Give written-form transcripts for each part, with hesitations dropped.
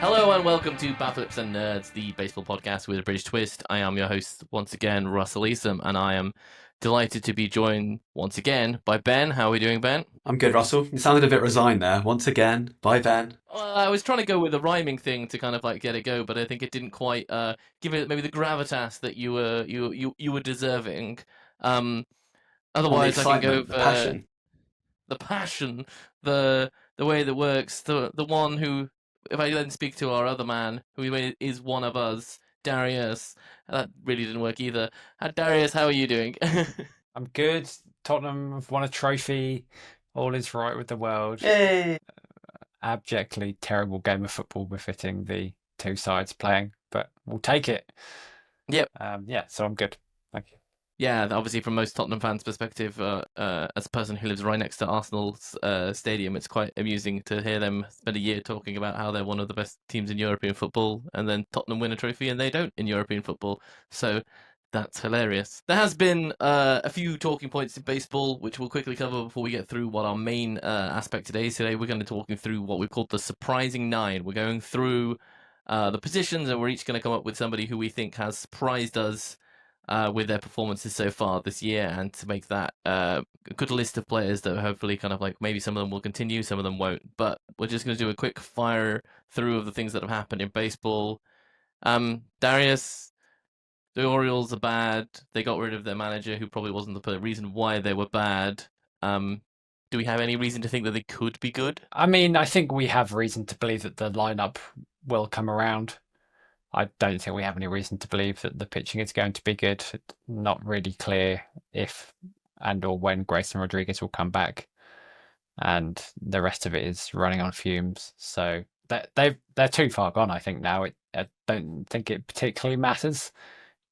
Hello and welcome to Backflips and Nerds, the baseball podcast with a British twist. I am your host once again, Russell Eastham, and I am delighted to be joined once again by Ben. How are we doing, Ben? I'm good, Russell. You sounded a bit resigned there. Once again, bye, Ben. I was trying to go with a rhyming thing to kind of like get it go, but I think it didn't quite give it maybe the gravitas that you were deserving. Um, On the Otherwise, I can go excitement, the for passion. the passion, the way that works, the one who, if I then speak to our other man, who is one of us, Darius, that really didn't work either. Darius, how are you doing? I'm good. Tottenham have won a trophy. All is right with the world. Yay! Abjectly terrible game of football befitting the two sides playing, but we'll take it. Yep. So I'm good. Thank you. Yeah, obviously from most Tottenham fans' perspective, as a person who lives right next to Arsenal's stadium, it's quite amusing to hear them spend a year talking about how they're one of the best teams in European football, and then Tottenham win a trophy and they don't in European football. So that's hilarious. There has been a few talking points in baseball, which we'll quickly cover before we get through what our main aspect today is. Today we're going to be talking through what we've called the surprising nine. We're going through the positions, and we're each going to come up with somebody who we think has surprised us with their performances so far this year, and to make that a good list of players that hopefully kind of like maybe some of them will continue, some of them won't. But we're just going to do a quick fire through of the things that have happened in baseball. Darius, the Orioles are bad. They got rid of their manager, who probably wasn't the reason why they were bad. Do we have any reason to think that they could be good? I mean, I think we have reason to believe that the lineup will come around. I don't think we have any reason to believe that the pitching is going to be good. It's not really clear if and or when Grayson Rodriguez will come back, and the rest of it is running on fumes. So they're too far gone, I think, now. I don't think it particularly matters.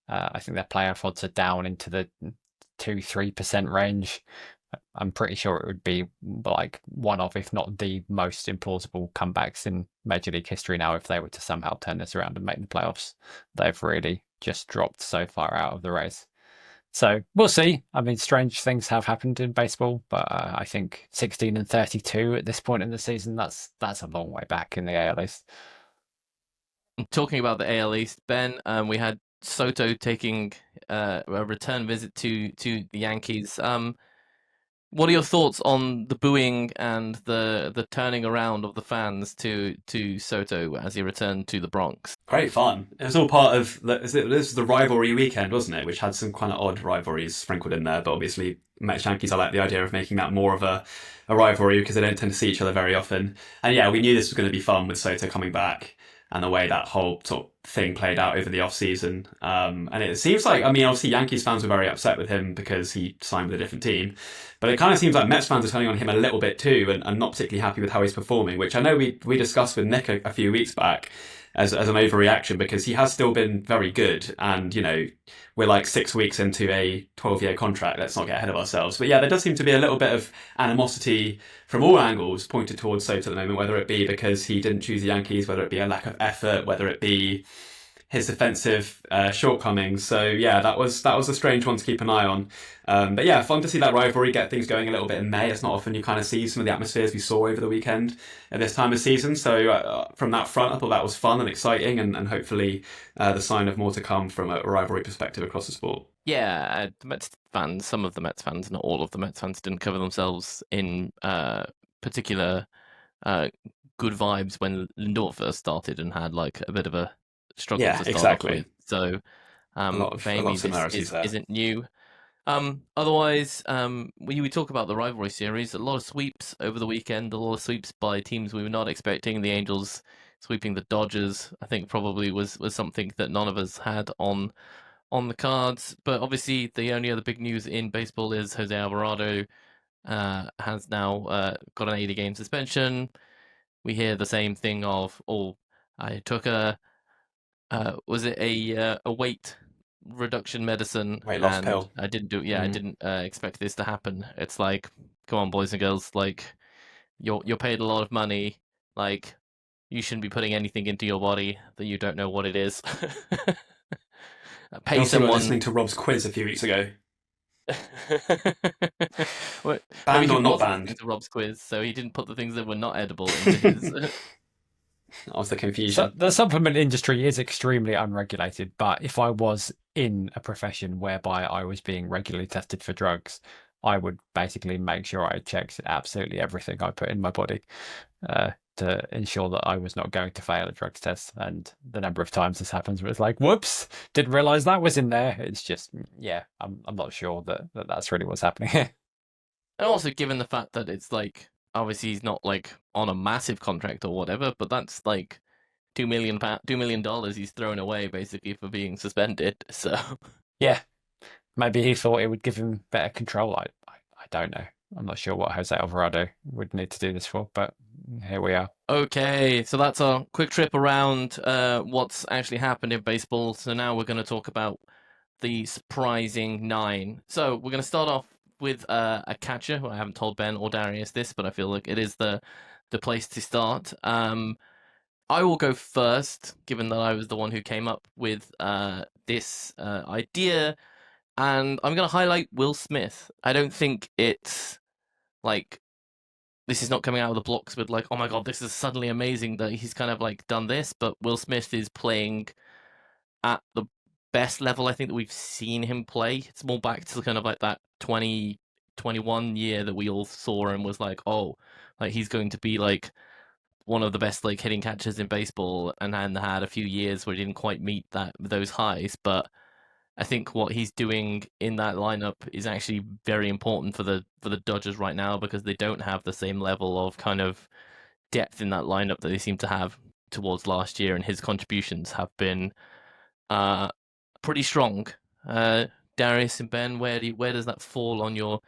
I think their playoff odds are down into the 2-3% range. I'm pretty sure it would be like one of, if not the most implausible comebacks in Major League history now if they were to somehow turn this around and make the playoffs. They've really just dropped so far out of the race. So we'll see. I mean, strange things have happened in baseball, but I think 16-32 at this point in the season, that's a long way back in the AL East. Talking about the AL East, Ben, we had Soto taking a return visit to the Yankees. What are your thoughts on the booing and the turning around of the fans to Soto as he returned to the Bronx? Great fun. It was all part of this was the rivalry weekend, wasn't it? Which had some kind of odd rivalries sprinkled in there. But obviously, Mets Yankees, I like the idea of making that more of a rivalry because they don't tend to see each other very often. And yeah, we knew this was going to be fun with Soto coming back and the way that whole sort of thing played out over the off-season. And it seems like, I mean, obviously Yankees fans were very upset with him because he signed with a different team. But it kind of seems like Mets fans are turning on him a little bit too and not particularly happy with how he's performing, which I know we discussed with Nick a few weeks back as an overreaction because he has still been very good. And, you know, we're like 6 weeks into a 12-year contract. Let's not get ahead of ourselves. But yeah, there does seem to be a little bit of animosity from all angles pointed towards Soto at the moment, whether it be because he didn't choose the Yankees, whether it be a lack of effort, whether it be his defensive shortcomings. So yeah, that was a strange one to keep an eye on. But yeah, fun to see that rivalry get things going a little bit in May. It's not often you kind of see some of the atmospheres we saw over the weekend at this time of season. So from that front, I thought that was fun and exciting, and hopefully the sign of more to come from a rivalry perspective across the sport. Yeah, the Mets fans, some of the Mets fans, not all of the Mets fans, didn't cover themselves in particular good vibes when Lindor first started and had like a bit of a struggle to start exactly. off with. So maybe this isn't new. Otherwise, we talk about the rivalry series. A lot of sweeps over the weekend. A lot of sweeps by teams we were not expecting. The Angels sweeping the Dodgers, I think, probably was something that none of us had on the cards. But obviously, the only other big news in baseball is Jose Alvarado has now got an 80-game suspension. We hear the same thing of, I took was it a weight reduction medicine? Weight loss pill. I didn't do. Yeah, I didn't expect this to happen. It's like, come on, boys and girls. Like, you're paid a lot of money. Like, you shouldn't be putting anything into your body that you don't know what it is. Pay someone listening to Rob's quiz a few weeks ago. Banned or not banned? To Rob's quiz, so he didn't put the things that were not edible into his. of the So confusion. the supplement industry is extremely unregulated, but if I was in a profession whereby I was being regularly tested for drugs, I would basically make sure I checked absolutely everything I put in my body to ensure that I was not going to fail a drugs test. And the number of times this happens where it's like, whoops, didn't realize that was in there. It's just, yeah, I'm not sure that that's really what's happening here. And also, given the fact that it's like, obviously he's not like on a massive contract or whatever, but that's like $2 million he's thrown away basically for being suspended. So Yeah, maybe he thought it would give him better control. I don't know. I'm not sure what Jose Alvarado would need to do this for, but here we are. okay, so that's our quick trip around what's actually happened in baseball. So now we're going to talk about the surprising 9. So we're going to start off with a catcher. I haven't told Ben or Darius this, but I feel like it is the place to start. I will go first, given that I was the one who came up with this idea, and I'm going to highlight Will Smith. I don't think it's like this is not coming out of the blocks with like, oh my god, this is suddenly amazing that he's kind of like done this, but Will Smith is playing at the best level I think that we've seen him play. It's more back to kind of like that 2021 year that we all saw and was like, oh, like he's going to be like one of the best like hitting catchers in baseball, and had a few years where he didn't quite meet those highs. But I think what he's doing in that lineup is actually very important for the Dodgers right now, because they don't have the same level of kind of depth in that lineup that they seem to have towards last year, and his contributions have been pretty strong. Darius and Ben, where does that fall on your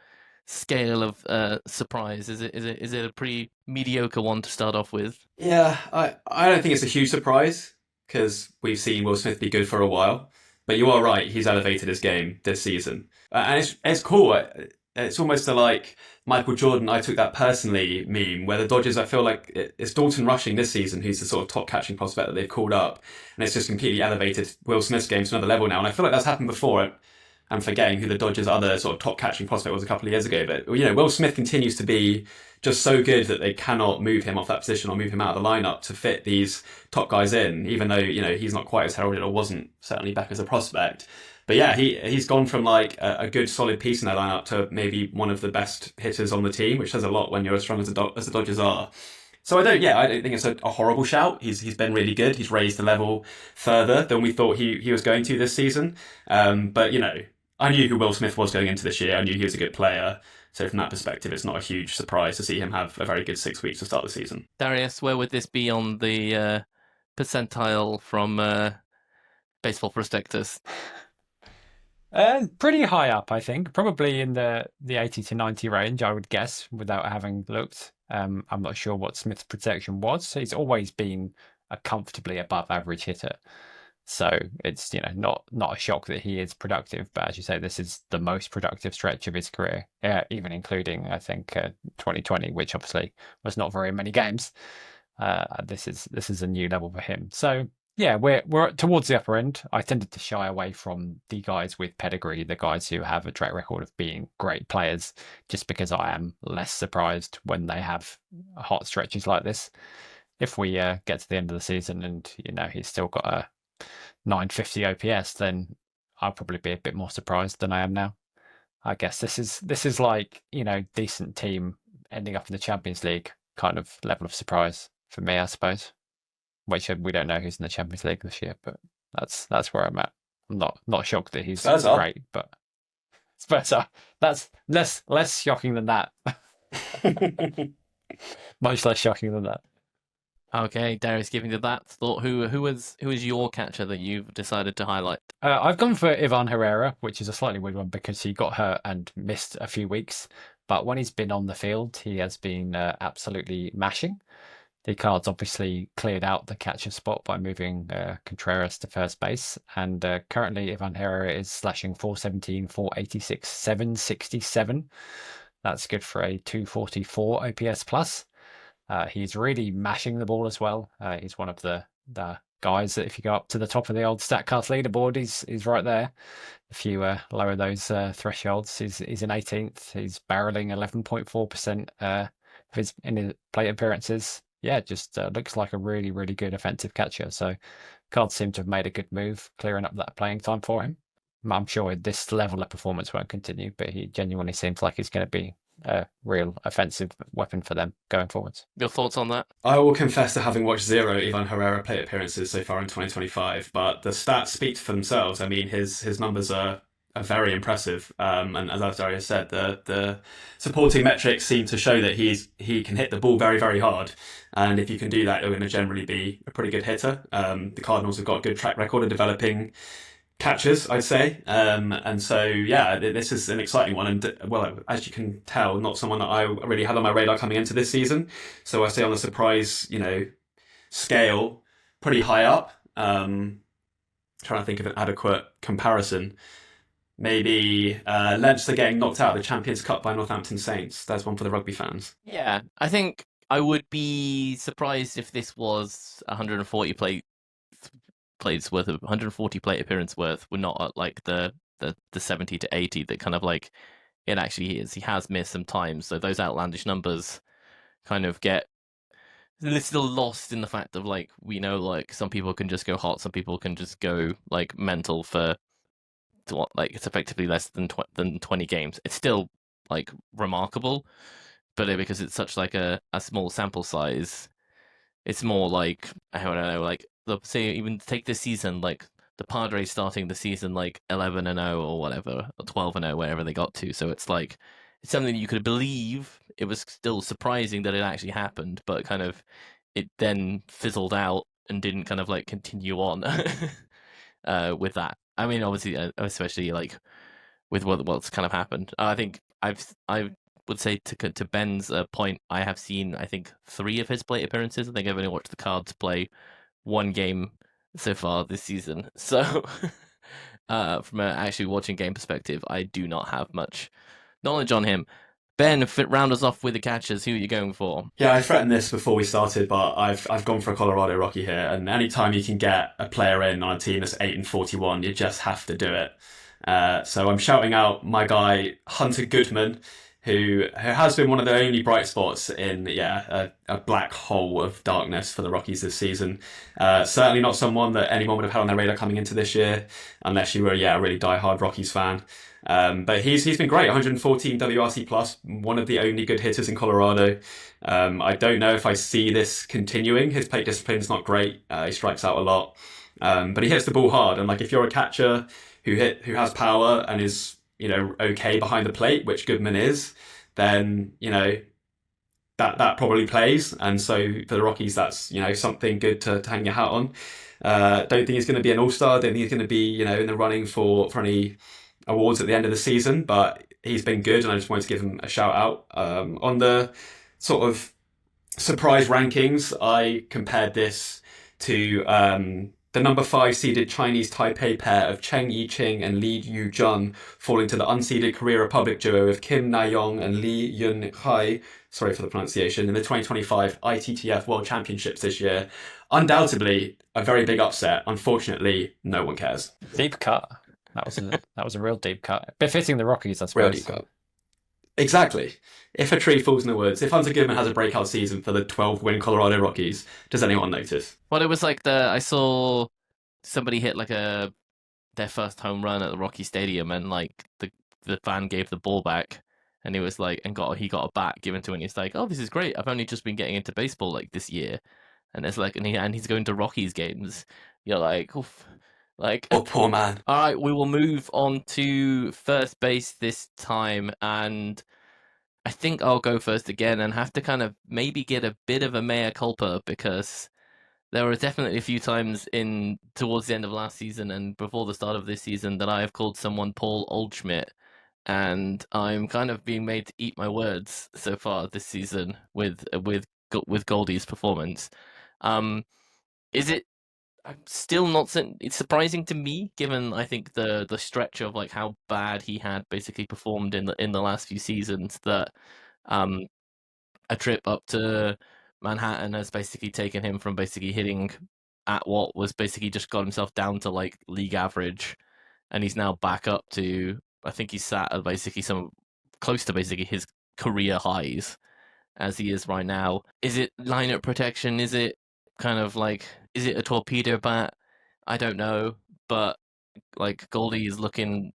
scale of surprise? Is it a pretty mediocre one to start off with? Yeah, I don't think it's a huge surprise because we've seen Will Smith be good for a while. But you are right; he's elevated his game this season, and it's cool. It's almost a like Michael Jordan. I took that personally meme where the Dodgers. I feel like it's Dalton Rushing this season, who's the sort of top catching prospect that they've called up, and it's just completely elevated Will Smith's game to another level now. And I feel like that's happened before. I'm forgetting who the Dodgers' other sort of top catching prospect was a couple of years ago, but Will Smith continues to be just so good that they cannot move him off that position or move him out of the lineup to fit these top guys in, even though, he's not quite as heralded or wasn't certainly back as a prospect. But yeah, he's gone from like a good solid piece in that lineup to maybe one of the best hitters on the team, which says a lot when you're as strong as the Dodgers are. So I don't think it's a horrible shout. He's been really good. He's raised the level further than we thought he was going to this season. But I knew who Will Smith was going into this year. I knew he was a good player. So from that perspective, it's not a huge surprise to see him have a very good 6 weeks to start the season. Darius, where would this be on the percentile from Baseball Prospectus? Pretty high up, I think. Probably in the 80 to 90 range, I would guess, without having looked. I'm not sure what Smith's protection was. He's always been a comfortably above average hitter. So it's not a shock that he is productive, but as you say, this is the most productive stretch of his career, even including I think 2020, which obviously was not very many games. This is a new level for him. So yeah, we're towards the upper end. I tended to shy away from the guys with pedigree, the guys who have a track record of being great players, just because I am less surprised when they have hot stretches like this. If we get to the end of the season and he's still got a 950 OPS, then I'll probably be a bit more surprised than I am now. I guess this is like decent team ending up in the Champions League kind of level of surprise for me, I suppose. Which we don't know who's in the Champions League this year, but that's where I'm at. I'm not shocked that he's great, but Spurs are. That's less shocking than that. Much less shocking than that. Okay, Darius, giving to that thought, who is your catcher that you've decided to highlight? I've gone for Ivan Herrera, which is a slightly weird one because he got hurt and missed a few weeks. But when he's been on the field, he has been absolutely mashing. The Cards obviously cleared out the catcher spot by moving Contreras to first base. And currently, Ivan Herrera is slashing 417, 486, 767. That's good for a 244 OPS plus. He's really mashing the ball as well. He's one of the guys that if you go up to the top of the old StatCast leaderboard, he's right there. If you lower those thresholds, he's in 18th. He's barreling 11.4% in his plate appearances. yeah, just looks like a really, really good offensive catcher. So Cards seem to have made a good move, clearing up that playing time for him. I'm sure this level of performance won't continue, but he genuinely seems like he's going to be a real offensive weapon for them going forwards. Your thoughts on that? I will confess to having watched 0 Ivan Herrera plate appearances so far in 2025, but the stats speak for themselves. I mean, his numbers are very impressive. And as Darius said, the supporting metrics seem to show that he can hit the ball very, very hard. And if you can do that, you're going to generally be a pretty good hitter. The Cardinals have got a good track record of developing catchers, I'd say. And so, yeah, this is an exciting one. And, well, as you can tell, not someone that I really had on my radar coming into this season. So I say on the surprise, scale, pretty high up. Trying to think of an adequate comparison. Maybe Leinster getting knocked out of the Champions Cup by Northampton Saints. That's one for the rugby fans. Yeah, I think I would be surprised if this was 140 plates worth of 140 plate appearance worth. We're not at like the 70 to 80 that kind of like it actually is. He has missed some time, so those outlandish numbers kind of get still lost in the fact of like we know like some people can just go hot, some people can just go like mental for what like it's effectively less than 20 games. It's still like remarkable, but because it's such like a small sample size, it's more like I don't know, like say even take this season, like the Padres starting the season like 11-0 or whatever, or 12-0, wherever they got to. So it's like it's something that you could believe. It was still surprising that it actually happened, but kind of it then fizzled out and didn't kind of like continue on with that. I mean, obviously, especially like with what's kind of happened. I think I would say to Ben's point, I have seen I think 3 of his plate appearances. I think I've only watched the Cards play 1 game so far this season. So from an actually watching game perspective, I do not have much knowledge on him. Ben, round us off with the catchers. Who are you going for? Yeah, I threatened this before we started, but I've gone for a Colorado Rocky here. And anytime you can get a player in on a team that's 8-41, you just have to do it. So I'm shouting out my guy Hunter Goodman, who has been one of the only bright spots in a black hole of darkness for the Rockies this season. Certainly not someone that anyone would have had on their radar coming into this year, unless you were a really diehard Rockies fan. But he's been great, 114 WRC plus, one of the only good hitters in Colorado. I don't know if I see this continuing. His plate discipline's not great. He strikes out a lot, but he hits the ball hard. And like if you're a catcher who has power and is okay behind the plate, which Goodman is, then that probably plays. And so for the Rockies, that's something good to hang your hat on. Don't think he's going to be an all-star. Don't think he's going to be in the running for any awards at the end of the season, but he's been good, and I just wanted to give him a shout out. On the sort of surprise rankings, I compared this to the number 5 seeded Chinese Taipei pair of Cheng Yiqing and Li Yujun falling to the unseeded Korea Republic duo of Kim Na-yong and Lee Yun-hai, sorry for the pronunciation, in the 2025 ITTF World Championships this year. Undoubtedly a very big upset. Unfortunately, no one cares. Deep cut. That was a real deep cut. Befitting the Rockies, I suppose. Real deep cut. Exactly. If a tree falls in the woods, if Hunter Goodman has a breakout season for the 12-win Colorado Rockies, does anyone notice? Well, it was like I saw somebody hit like their first home run at the Rocky Stadium, and like the fan gave the ball back, and he was like, he got a bat given to him. And he's like, oh, this is great. I've only just been getting into baseball like this year, and it's like, and he's going to Rockies games. You're like, oof. Like, oh, poor man. All right, we will move on to first base this time, and I think I'll go first again and have to kind of maybe get a bit of a mea culpa, because there were definitely a few times towards the end of last season and before the start of this season that I have called someone Paul Oldschmidt, and I'm kind of being made to eat my words so far this season with Goldie's performance. Is it? I'm still not. It's surprising to me, given I think the stretch of like how bad he had basically performed in the last few seasons, that a trip up to Manhattan has basically taken him from basically hitting at what was basically just got himself down to like league average, and he's now back up to, I think he's sat at basically some close to basically his career highs. as he is right now. Is it lineup protection? Is it kind of like, is it a torpedo bat? I don't know, but like Goldie is looking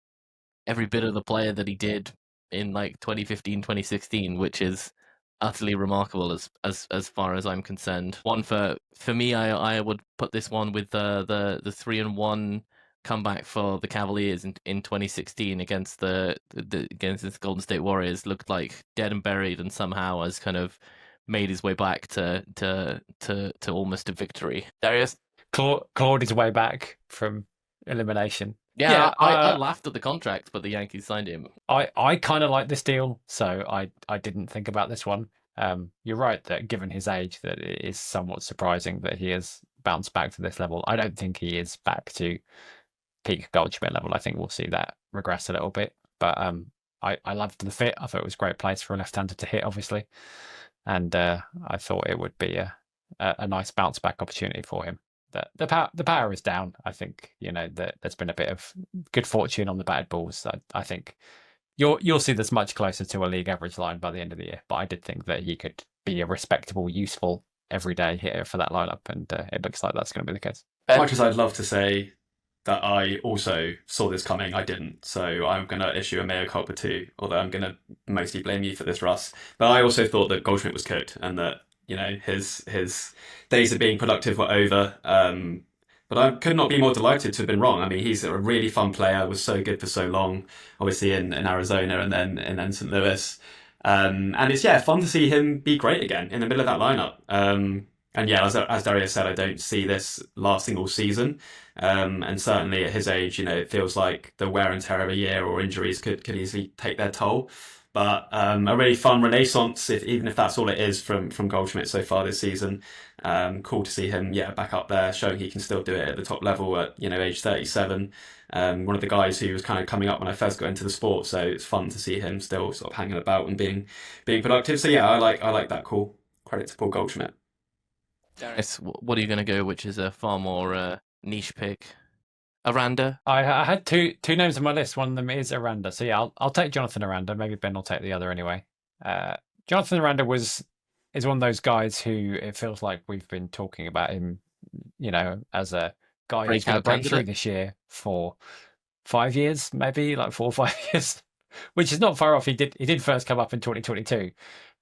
every bit of the player that he did in like 2015, 2016, which is utterly remarkable as far as I'm concerned. One for me, I would put this one with the 3-1 comeback for the Cavaliers in 2016 against against the Golden State Warriors. Looked like dead and buried, and somehow has kind of made his way back to almost a victory. Darius? Clawed his way back from elimination. Yeah, I laughed at the contract, but the Yankees signed him. I kind of like this deal, so I didn't think about this one. You're right that given his age, that it is somewhat surprising that he has bounced back to this level. I don't think he is back to peak Goldschmidt level. I think we'll see that regress a little bit. But I loved the fit. I thought it was a great place for a left-hander to hit, obviously, and I thought it would be a nice bounce back opportunity for him. The power is down. I think that there's been a bit of good fortune on the batted balls. I think you'll see this much closer to a league average line by the end of the year. But I did think that he could be a respectable, useful, everyday hitter for that lineup, and it looks like that's going to be the case. As much as I'd love to say that I also saw this coming, I didn't. So I'm going to issue a mea culpa too, although I'm going to mostly blame you for this, Russ. But I also thought that Goldschmidt was cooked and that his days of being productive were over. But I could not be more delighted to have been wrong. I mean, he's a really fun player, was so good for so long, obviously in Arizona and then St. Louis. And it's fun to see him be great again in the middle of that lineup. And as Darius said, I don't see this lasting all season. And certainly at his age, it feels like the wear and tear of a year or injuries could easily take their toll. But a really fun renaissance, even if that's all it is from Goldschmidt so far this season. Cool to see him, back up there, showing he can still do it at the top level at age 37. One of the guys who was kind of coming up when I first got into the sport, so it's fun to see him still sort of hanging about and being productive. So I like that call. Credit to Paul Goldschmidt. Darius, what are you going to go? Which is a far more niche pick? Aranda? I had two names on my list. One of them is Aranda. So I'll take Jonathan Aranda. Maybe Ben will take the other anyway. Jonathan Aranda is one of those guys who it feels like we've been talking about him, as a guy who's going to break through this year for 5 years, maybe like 4 or 5 years, which is not far off. He did first come up in 2022,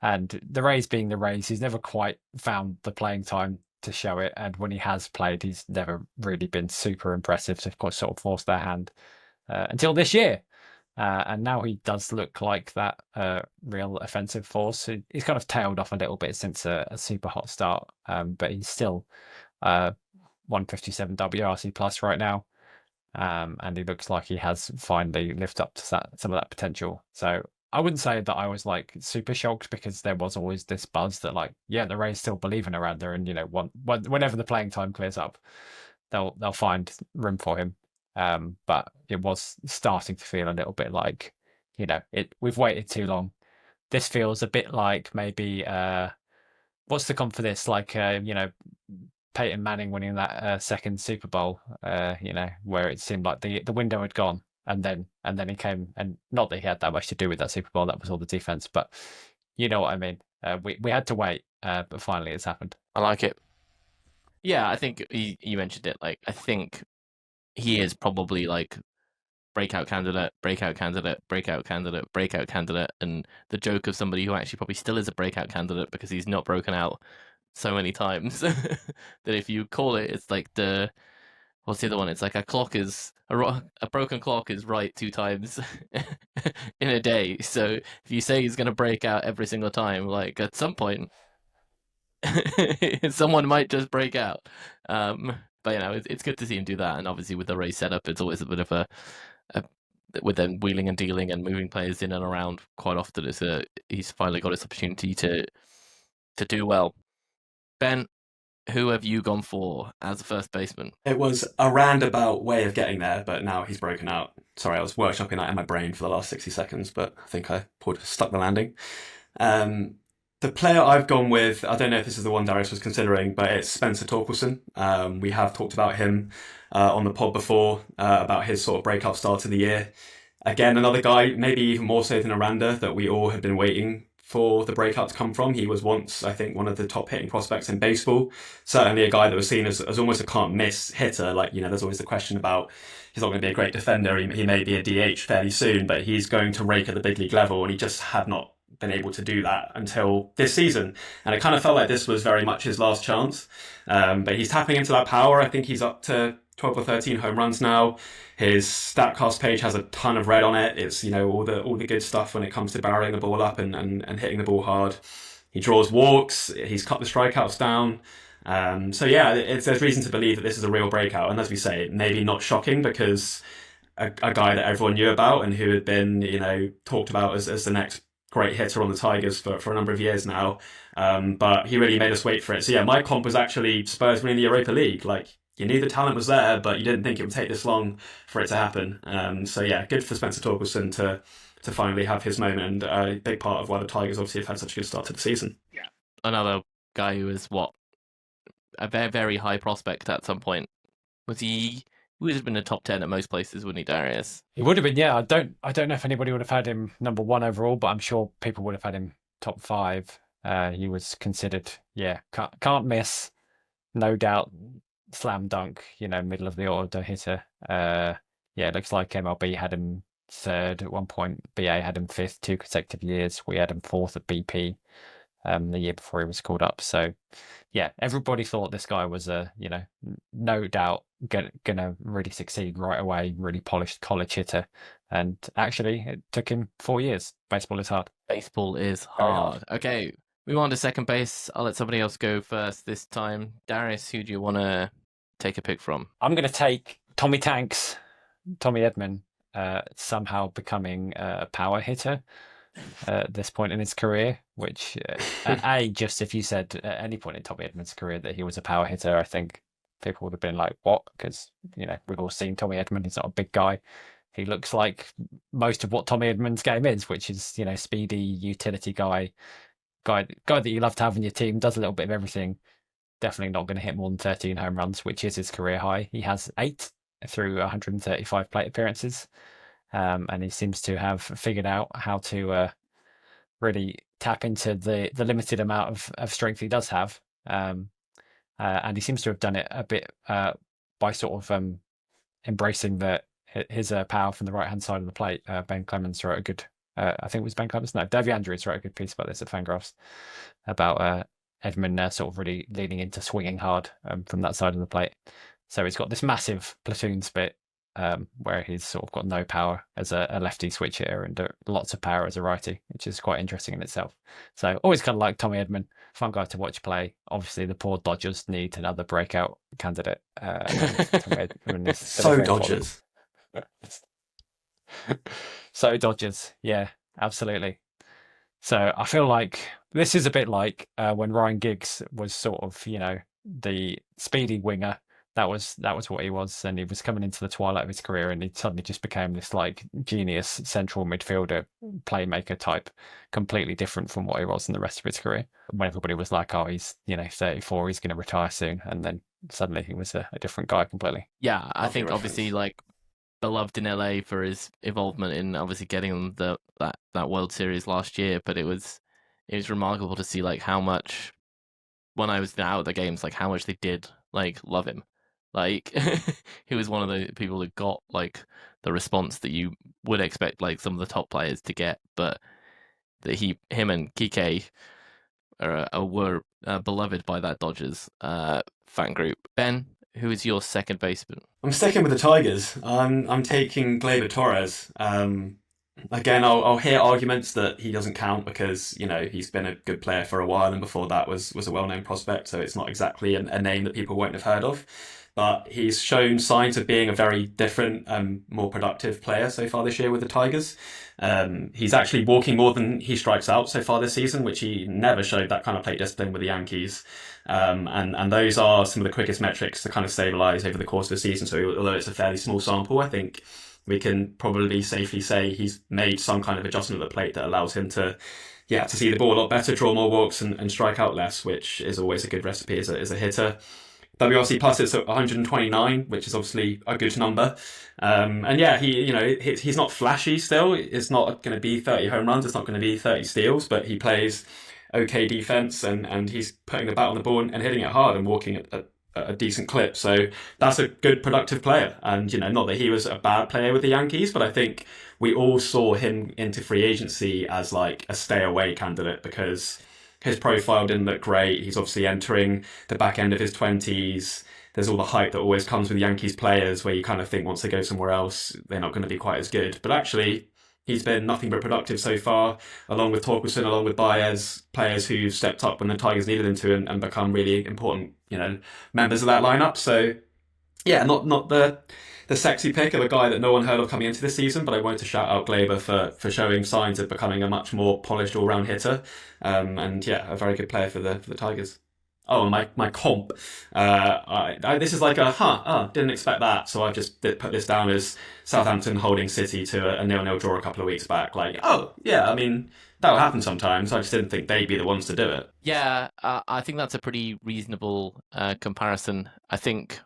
and the Rays being the Rays, he's never quite found the playing time to show it, and when he has played, he's never really been super impressive to, of course, sort of force their hand until this year. And now he does look like that real offensive force. He's kind of tailed off a little bit since a super hot start, but he's still 157 WRC plus right now, and he looks like he has finally lived up to some of that potential. So I wouldn't say that I was like super shocked, because there was always this buzz that the Rays still believe in Aranda, and whenever the playing time clears up, they'll find room for him. But it was starting to feel a little bit like we've waited too long. This feels a bit like maybe what's the comp for this? Like Peyton Manning winning that second Super Bowl. Where it seemed like the window had gone. And then he came, and not that he had that much to do with that Super Bowl, that was all the defense, but you know what I mean. We had to wait, but finally it's happened. I like it. Yeah, I think you mentioned it. Like, I think he is probably like breakout candidate, breakout candidate, breakout candidate, breakout candidate, and the joke of somebody who actually probably still is a breakout candidate because he's not broken out so many times that if you call it, it's like what's the other one? It's like a broken clock is right 2 times in a day. So if you say he's going to break out every single time, like at some point, someone might just break out. But it's good to see him do that. And obviously with the race setup, it's always a bit of a with them wheeling and dealing and moving players in and around quite often. He's finally got his opportunity to do well. Ben, who have you gone for as a first baseman? It was a roundabout way of getting there, but now he's broken out. Sorry, I was workshopping that in my brain for the last 60 seconds, but I think I stuck the landing. The player I've gone with, I don't know if this is the one Darius was considering, but it's Spencer Torkelson. We have talked about him on the pod before, about his sort of breakout start of the year. Again, another guy, maybe even more so than Aranda, that we all have been waiting for the breakout to come from. He was once, I think, one of the top hitting prospects in baseball. Certainly a guy that was seen as almost a can't miss hitter. Like, there's always the question about he's not going to be a great defender. He may be a DH fairly soon, but he's going to rake at the big league level, and he just had not been able to do that until this season. And it kind of felt like this was very much his last chance. But he's tapping into that power. I think he's up to 12 or 13 home runs now. His StatCast page has a ton of red on it. It's, all the good stuff when it comes to barreling the ball up and hitting the ball hard. He draws walks. He's cut the strikeouts down. So yeah, there's reason to believe that this is a real breakout. And as we say, maybe not shocking because a guy that everyone knew about and who had been, talked about as the next great hitter on the Tigers for a number of years now. But he really made us wait for it. So yeah, my comp was actually Spurs winning the Europa League. Like, you knew the talent was there, but you didn't think it would take this long for it to happen. So yeah, good for Spencer Torkelson to finally have his moment, and a big part of why the Tigers obviously have had such a good start to the season. Yeah, another guy who is a very, very high prospect at some point. He would have been a top 10 at most places, wouldn't he, Darius? He would have been, yeah. I don't know if anybody would have had him number 1 overall, but I'm sure people would have had him top 5. He was considered, can't miss, no doubt. Slam dunk, middle of the order hitter. It looks like MLB had him 3rd at one point. BA had him 5th 2 consecutive years. We had him 4th at BP the year before he was called up. So yeah, everybody thought this guy was no doubt gonna really succeed right away, really polished college hitter. And actually it took him 4 years. Baseball is hard. Baseball is hard. Okay, we want to second base. I'll let somebody else go first this time. Darius, who do you want to take a pick from? I'm going to take Tommy Edman, somehow becoming a power hitter at this point in his career, which just if you said at any point in Tommy Edman's career that he was a power hitter, I think people would have been like, what? Because, we've all seen Tommy Edman. He's not a big guy. He looks like most of what Tommy Edman's game is, which is, speedy utility guy that you love to have on your team, does a little bit of everything. Definitely not going to hit more than 13 home runs, which is his career high. He has 8 through 135 plate appearances. And he seems to have figured out how to really tap into the limited amount of strength he does have. And he seems to have done it a bit by sort of embracing his power from the right-hand side of the plate. Ben Clemens wrote a good, I think it was Ben Clemens? No, Davey Andrews wrote a good piece about this at Fangraphs about Edman sort of really leaning into swinging hard from that side of the plate. So he's got this massive platoon split where he's sort of got no power as a lefty switch hitter and lots of power as a righty, which is quite interesting in itself. So always kind of like Tommy Edman, fun guy to watch play. Obviously, the poor Dodgers need another breakout candidate. So Dodgers. So Dodgers, yeah, absolutely. So I feel like this is a bit like when Ryan Giggs was sort of, the speedy winger. That was what he was, and he was coming into the twilight of his career, and he suddenly just became this like genius central midfielder, playmaker type, completely different from what he was in the rest of his career. When everybody was like, "Oh, he's 34, he's going to retire soon," and then suddenly he was a different guy completely. Yeah, I think obviously like beloved in LA for his involvement in obviously getting them that World Series last year, but it was remarkable to see like how much when I was out at the games, like how much they did like love him. Like he was one of the people who got like the response that you would expect like some of the top players to get, but that him and Kike were beloved by that Dodgers fan group. Ben, who is your second baseman? I'm sticking with the Tigers. I'm taking Gleyber Torres. Again, I'll hear arguments that he doesn't count because he's been a good player for a while, and before that was a well-known prospect, so it's not exactly a name that people won't have heard of. But he's shown signs of being a very different, more productive player so far this year with the Tigers. He's actually walking more than he strikes out so far this season, which he never showed that kind of plate discipline with the Yankees. And those are some of the quickest metrics to kind of stabilise over the course of the season. So although it's a fairly small sample, I think we can probably safely say he's made some kind of adjustment at the plate that allows him to see the ball a lot better, draw more walks and strike out less, which is always a good recipe as a hitter. WRC plus it's at 129, which is obviously a good number. And yeah, he's not flashy still. It's not going to be 30 home runs. It's not going to be 30 steals, but he plays okay defense, and he's putting the bat on the ball and hitting it hard and walking at a decent clip. So that's a good, productive player. And, not that he was a bad player with the Yankees, but I think we all saw him into free agency as like a stay away candidate because his profile didn't look great. He's obviously entering the back end of his 20s. There's all the hype that always comes with Yankees players where you kind of think once they go somewhere else, they're not going to be quite as good. But actually, he's been nothing but productive so far, along with Torkelson, along with Baez, players who stepped up when the Tigers needed them to and become really important, members of that lineup. So, yeah, not the sexy pick of a guy that no one heard of coming into this season, but I wanted to shout out Glaber for showing signs of becoming a much more polished all-round hitter. And yeah, a very good player for the Tigers. Oh, and my comp. This is like didn't expect that. So I just put this down as Southampton holding City to a 0-0 draw a couple of weeks back. Like, oh, yeah, I mean, that will happen sometimes. I just didn't think they'd be the ones to do it. Yeah, I think that's a pretty reasonable comparison. I think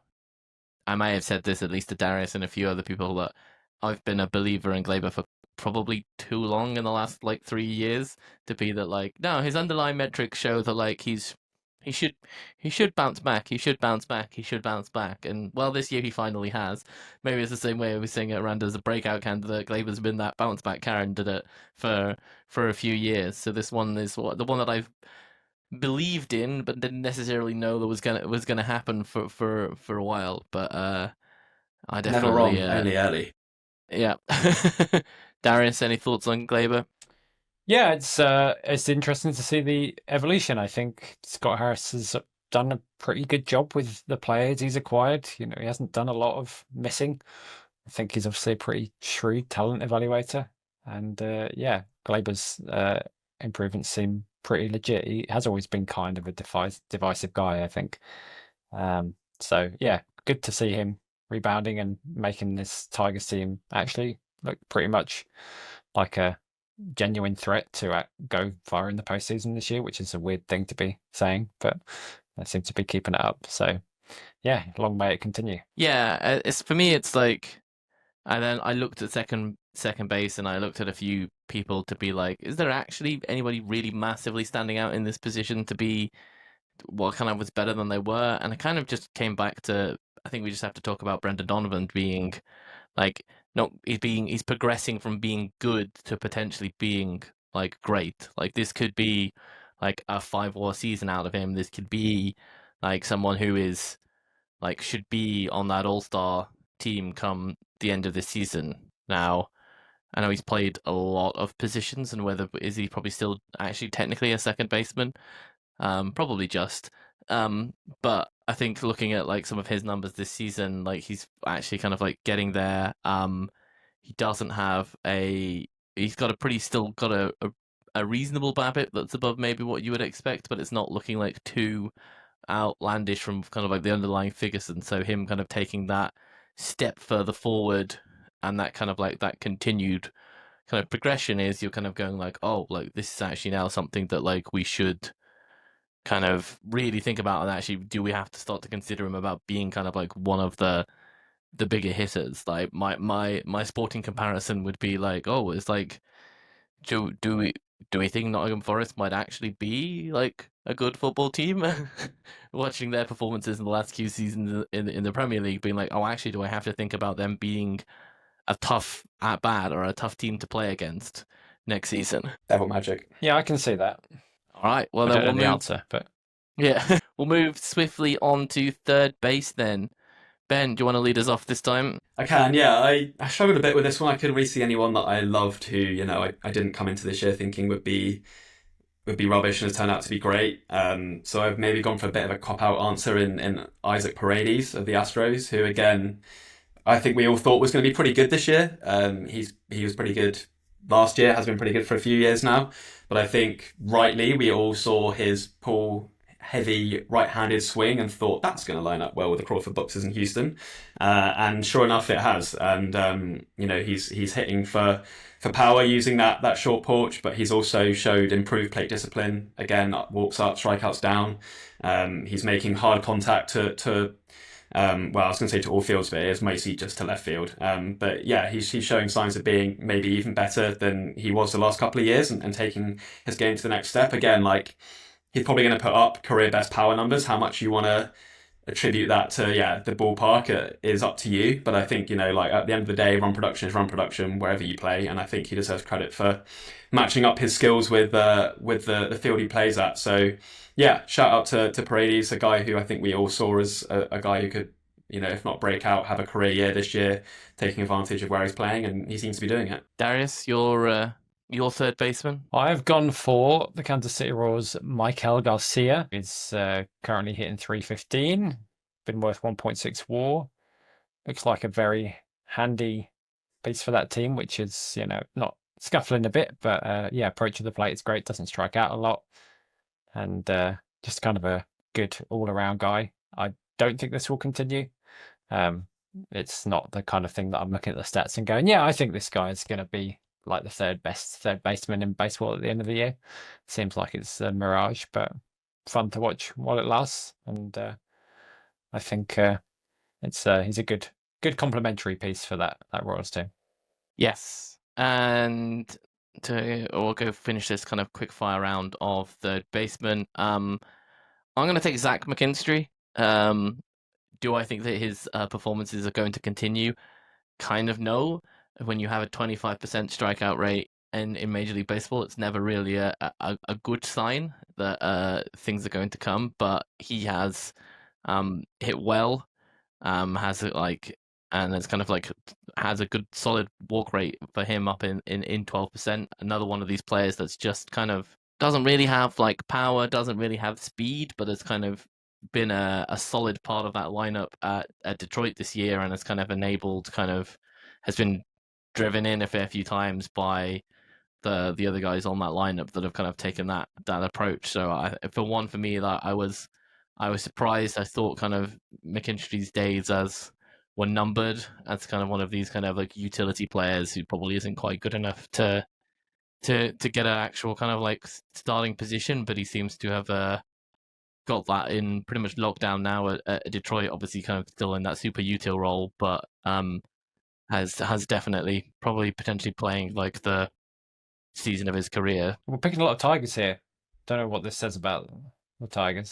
I may have said this at least to Darius and a few other people that I've been a believer in Glaber for probably too long in the last 3 years to be that no, his underlying metrics show that he should bounce back. He should bounce back. He should bounce back. And well, this year he finally has. Maybe it's the same way we're saying it around as a breakout candidate. Glaber's been that bounce back candidate for a few years. So this one is the one that I've believed in, but didn't necessarily know that was gonna happen for a while. But I definitely never wrong, only early. Yeah. Darius, any thoughts on Glaber? Yeah, it's interesting to see the evolution. I think Scott Harris has done a pretty good job with the players he's acquired. He hasn't done a lot of missing. I think he's obviously a pretty shrewd talent evaluator. And yeah, Glaber's improvements seem pretty legit. He has always been kind of a divisive guy, I think. So yeah, good to see him rebounding and making this Tigers team actually look pretty much like a genuine threat to go far in the postseason this year, which is a weird thing to be saying, but they seem to be keeping it up. So yeah, long may it continue. Yeah, it's for me. It's and then I looked at second base, and I looked at a few people to be like, is there actually anybody really massively standing out in this position to be what kind of was better than they were? And I kind of just came back to, I think we just have to talk about Brendan Donovan being he's progressing from being good to potentially being great. This could be a 5-war season out of him. This could be someone who is should be on that all-star team come the end of this season. Now, I know he's played a lot of positions, and is he probably still actually technically a second baseman? Probably just. But I think looking at some of his numbers this season, he's actually kind of getting there. He doesn't have he's got a reasonable BABIP that's above maybe what you would expect, but it's not looking too outlandish from kind of the underlying figures. And so him kind of taking that step further forward and that kind of that continued kind of progression is you're kind of going this is actually now something that we should kind of really think about, and actually do we have to start to consider him about being kind of one of the bigger hitters. My sporting comparison would be it's do we think Nottingham Forest might actually be a good football team? Watching their performances in the last few seasons in the Premier League, being actually do I have to think about them being a tough at bat or a tough team to play against next season? Devil magic. Yeah, I can see that. All right, well I then don't know the answer, but yeah, we'll move swiftly on to third base then. Ben, do you want to lead us off this time? I can, yeah. I struggled a bit with this one. I couldn't really see anyone that I loved who, I didn't come into this year thinking would be rubbish and has turned out to be great. So I've maybe gone for a bit of a cop-out answer in Isaac Paredes of the Astros, who again, I think we all thought was going to be pretty good this year. He was pretty good last year, has been pretty good for a few years now. But I think rightly we all saw his pull heavy right-handed swing and thought that's going to line up well with the Crawford boxers in Houston, and sure enough, it has. And he's hitting for power using that short porch, but he's also showed improved plate discipline. Again, walks up, strikeouts down. He's making hard contact to well, I was going to say to all fields, but it is mostly just to left field. But yeah, he's showing signs of being maybe even better than he was the last couple of years, and taking his game to the next step. Again, like, he's probably going to put up career best power numbers. How much you want to attribute that to, the ballpark, is up to you. But I think, like, at the end of the day, run production is run production wherever you play, and I think he deserves credit for matching up his skills with the field he plays at. So yeah, shout out to Paredes, a guy who I think we all saw as a guy who could, if not break out, have a career year this year, taking advantage of where he's playing, and he seems to be doing it. Darius, your third baseman? I've gone for the Kansas City Royals' Michael Garcia. He's currently hitting .315, been worth 1.6 WAR. Looks like a very handy piece for that team, which is, not scuffling a bit, but approach to the plate is great, doesn't strike out a lot, and just kind of a good all-around guy. I don't think this will continue. It's not the kind of thing that I'm looking at the stats and going, I think this guy is going to be like the third best third baseman in baseball at the end of the year. Seems like it's a mirage, but fun to watch while it lasts. And I think he's a good complementary piece for that Royals team. Yes, and we'll go finish this kind of quick fire round of third baseman. I'm going to take Zach McKinstry. Do I think that his performances are going to continue? Kind of no. When you have a 25% strikeout rate in Major League Baseball, it's never really a good sign that things are going to come. But he has hit well, has it's kind of like has a good solid walk rate for him up in 12%. Another one of these players that's just kind of doesn't really have like power, doesn't really have speed, but it's kind of been a solid part of that lineup at Detroit this year, and has kind of has been driven in a fair few times by the other guys on that lineup that have kind of taken that approach. So for me, that I was surprised. I thought kind of McKinstry's days were numbered as kind of one of these kind of like utility players who probably isn't quite good enough to get an actual kind of like starting position, but he seems to have got that in pretty much lockdown now at Detroit. Obviously, kind of still in that super util role, but has definitely probably potentially playing like the season of his career. We're picking a lot of Tigers here. Don't know what this says about the Tigers.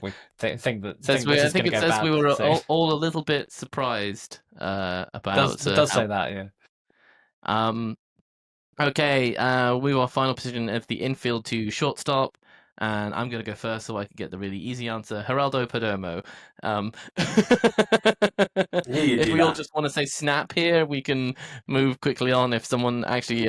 We think that I think it says we were all a little bit surprised about. It does say that, yeah. Okay, we were final position of the infield to shortstop, and I'm going to go first so I can get the really easy answer. Geraldo Perdomo. If we all just want to say snap here, we can move quickly on. If someone actually...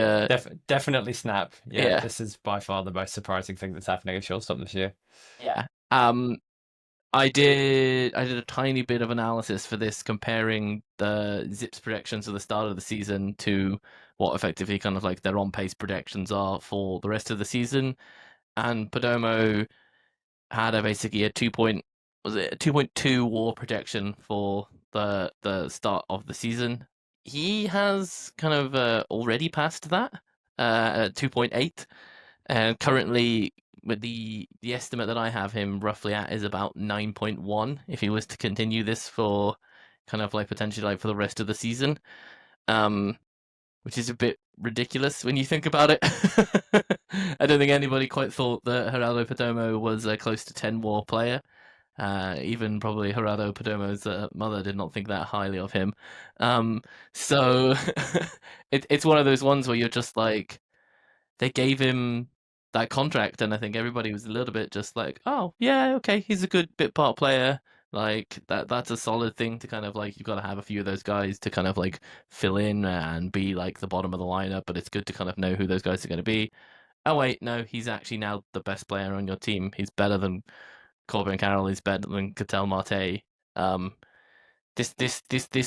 definitely snap. Yeah, this is by far the most surprising thing that's happening at shortstop this year. Yeah. I did a tiny bit of analysis for this, comparing the Zips projections at the start of the season to what effectively kind of like their on-pace projections are for the rest of the season. And Perdomo had basically a 2.2 WAR projection for the start of the season. He has kind of already passed that at 2.8, and currently with the estimate that I have him roughly at is about 9.1 if he was to continue this for kind of like potentially like for the rest of the season, which is a bit ridiculous when you think about it. I don't think anybody quite thought that Geraldo Perdomo was a close to 10 WAR player. Even probably Geraldo Perdomo's mother did not think that highly of him. So it's one of those ones where you're just like, they gave him that contract, and I think everybody was a little bit just like, oh yeah, okay, he's a good bit part player. Like that's a solid thing to kind of like, you've got to have a few of those guys to kind of like fill in and be like the bottom of the lineup, but it's good to kind of know who those guys are going to be. Oh wait, no, he's actually now the best player on your team. He's better than Corbin Carroll. He's better than Ketel Marte. This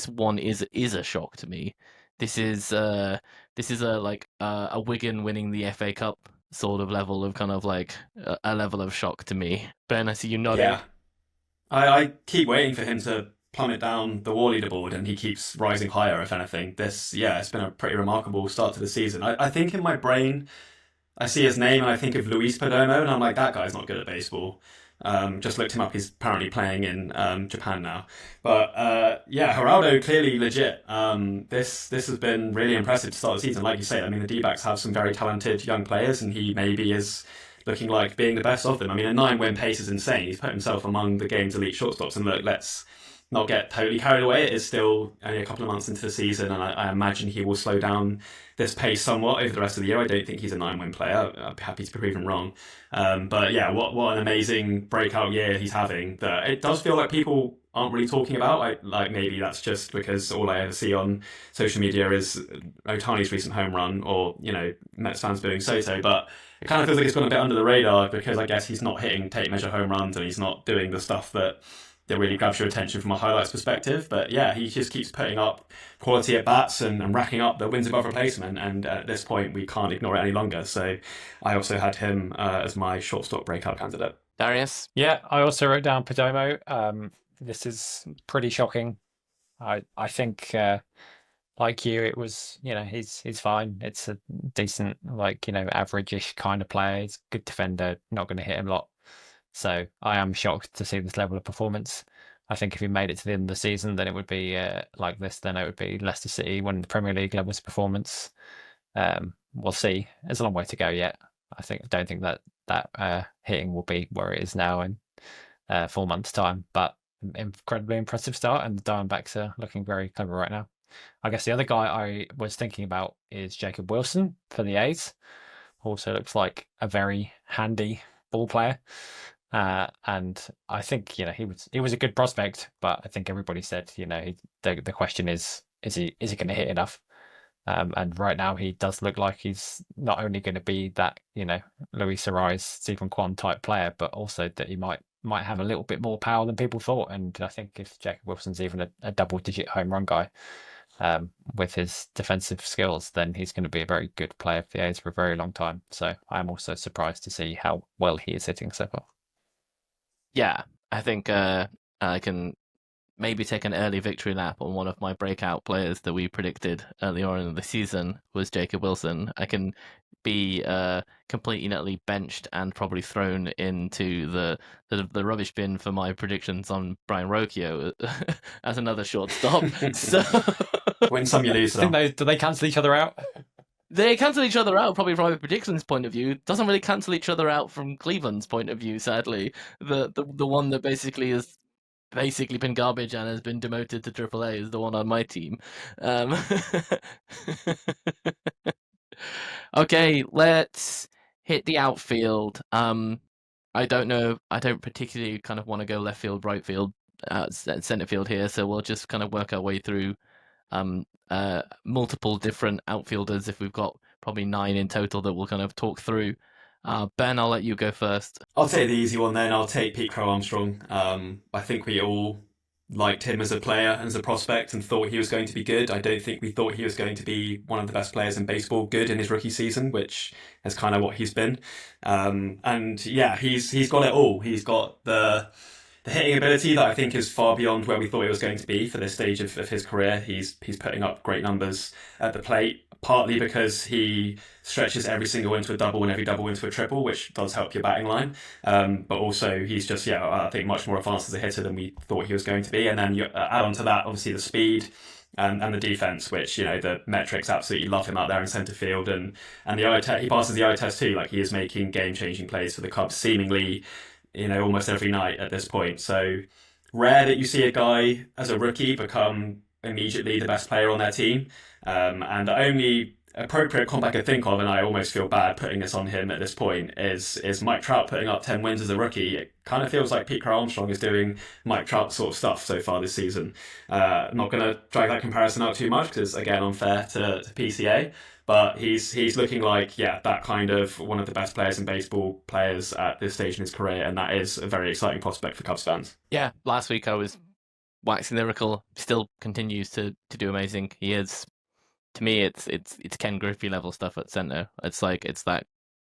one is a shock to me. This is a Wigan winning the FA Cup sort of level of kind of like a level of shock to me. Ben, I see you nodding. Yeah, I keep waiting for him to plummet down the war leaderboard, and he keeps rising higher. If anything, it's been a pretty remarkable start to the season. I think in my brain, I see his name and I think of Luis Perdomo, and I'm like, that guy's not good at baseball. Just looked him up. He's apparently playing in Japan now. But yeah, Geraldo clearly legit. This has been really impressive to start the season. Like you say, I mean, the D-backs have some very talented young players, and he maybe is looking like being the best of them. I mean, a 9-win pace is insane. He's put himself among the game's elite shortstops. And look, let's not get totally carried away. It is still only a couple of months into the season, and I imagine he will slow down this pace somewhat over the rest of the year. I don't think he's a 9-win player. I'd be happy to be proven wrong. But yeah, what an amazing breakout year he's having. That it does feel like people aren't really talking about. Like maybe that's just because all I ever see on social media is Ohtani's recent home run, or Mets fans booing Soto. But it kind of feels like it's gone a bit under the radar because I guess he's not hitting tape measure home runs, and he's not doing the stuff that really grabs your attention from a highlights perspective. But yeah, he just keeps putting up quality at bats and racking up the wins above replacement. And at this point, we can't ignore it any longer. So I also had him as my shortstop breakout candidate. Darius? Yeah, I also wrote down Perdomo. This is pretty shocking. I think, like you, it was, he's fine. It's a decent, average-ish kind of player. He's a good defender, not going to hit him a lot. So I am shocked to see this level of performance. I think if he made it to the end of the season, then it would be like this. Then it would be Leicester City winning the Premier League levels of performance. We'll see. There's a long way to go yet. I don't think that hitting will be where it is now in 4 months' time. But incredibly impressive start, and the Diamondbacks are looking very clever right now. I guess the other guy I was thinking about is Jacob Wilson for the A's. Also looks like a very handy ball player. And I think he was a good prospect, but I think everybody said the question is he going to hit enough? And right now he does look like he's not only going to be that Luis Ariz, Stephen Kwan type player, but also that he might have a little bit more power than people thought. And I think if Jacob Wilson's even a double-digit home run guy with his defensive skills, then he's going to be a very good player for the A's for a very long time. So I'm also surprised to see how well he is hitting so far. Yeah, I think I can maybe take an early victory lap on one of my breakout players that we predicted earlier on in the season was Jacob Wilson. I can be completely and utterly benched and probably thrown into the rubbish bin for my predictions on Brian Rocchio as another shortstop. So win some, you lose some. Do they cancel each other out? They cancel each other out probably from a predictions point of view. Doesn't really cancel each other out from Cleveland's point of view, sadly. The one that basically has been garbage and has been demoted to AAA is the one on my team. Okay, let's hit the outfield. I don't know. I don't particularly kind of want to go left field, right field, center field here. So we'll just kind of work our way through multiple different outfielders. If we've got probably 9 in total that we'll kind of talk through. Ben, I'll let you go first. I'll take the easy one then. I'll take Pete Crow Armstrong. I think we all liked him as a player and as a prospect and thought he was going to be good. I don't think we thought he was going to be one of the best players in baseball good in his rookie season, which is kind of what he's been. And yeah, he's got it all. He's got the hitting ability that I think is far beyond where we thought he was going to be for this stage of his career. He's putting up great numbers at the plate, partly because he stretches every single into a double and every double into a triple, which does help your batting line. But also he's just, I think much more advanced as a hitter than we thought he was going to be. And then you add on to that, obviously, the speed and the defense, which, the metrics absolutely love him out there in center field. And the eye test, he passes the eye test too. Like, he is making game-changing plays for the Cubs, seemingly, almost every night at this point. So rare that you see a guy as a rookie become immediately the best player on their team. And the only appropriate comp I could think of, and I almost feel bad putting this on him at this point, is Mike Trout putting up 10 wins as a rookie. It kind of feels like Pete Crow Armstrong is doing Mike Trout sort of stuff so far this season. I'm not going to drag that comparison out too much because, again, unfair to PCA. But he's looking like, that kind of one of the best players in baseball players at this stage in his career, and that is a very exciting prospect for Cubs fans. Yeah, last week I was waxing lyrical. Still continues to do amazing. He is, to me, it's Ken Griffey level stuff at center. It's that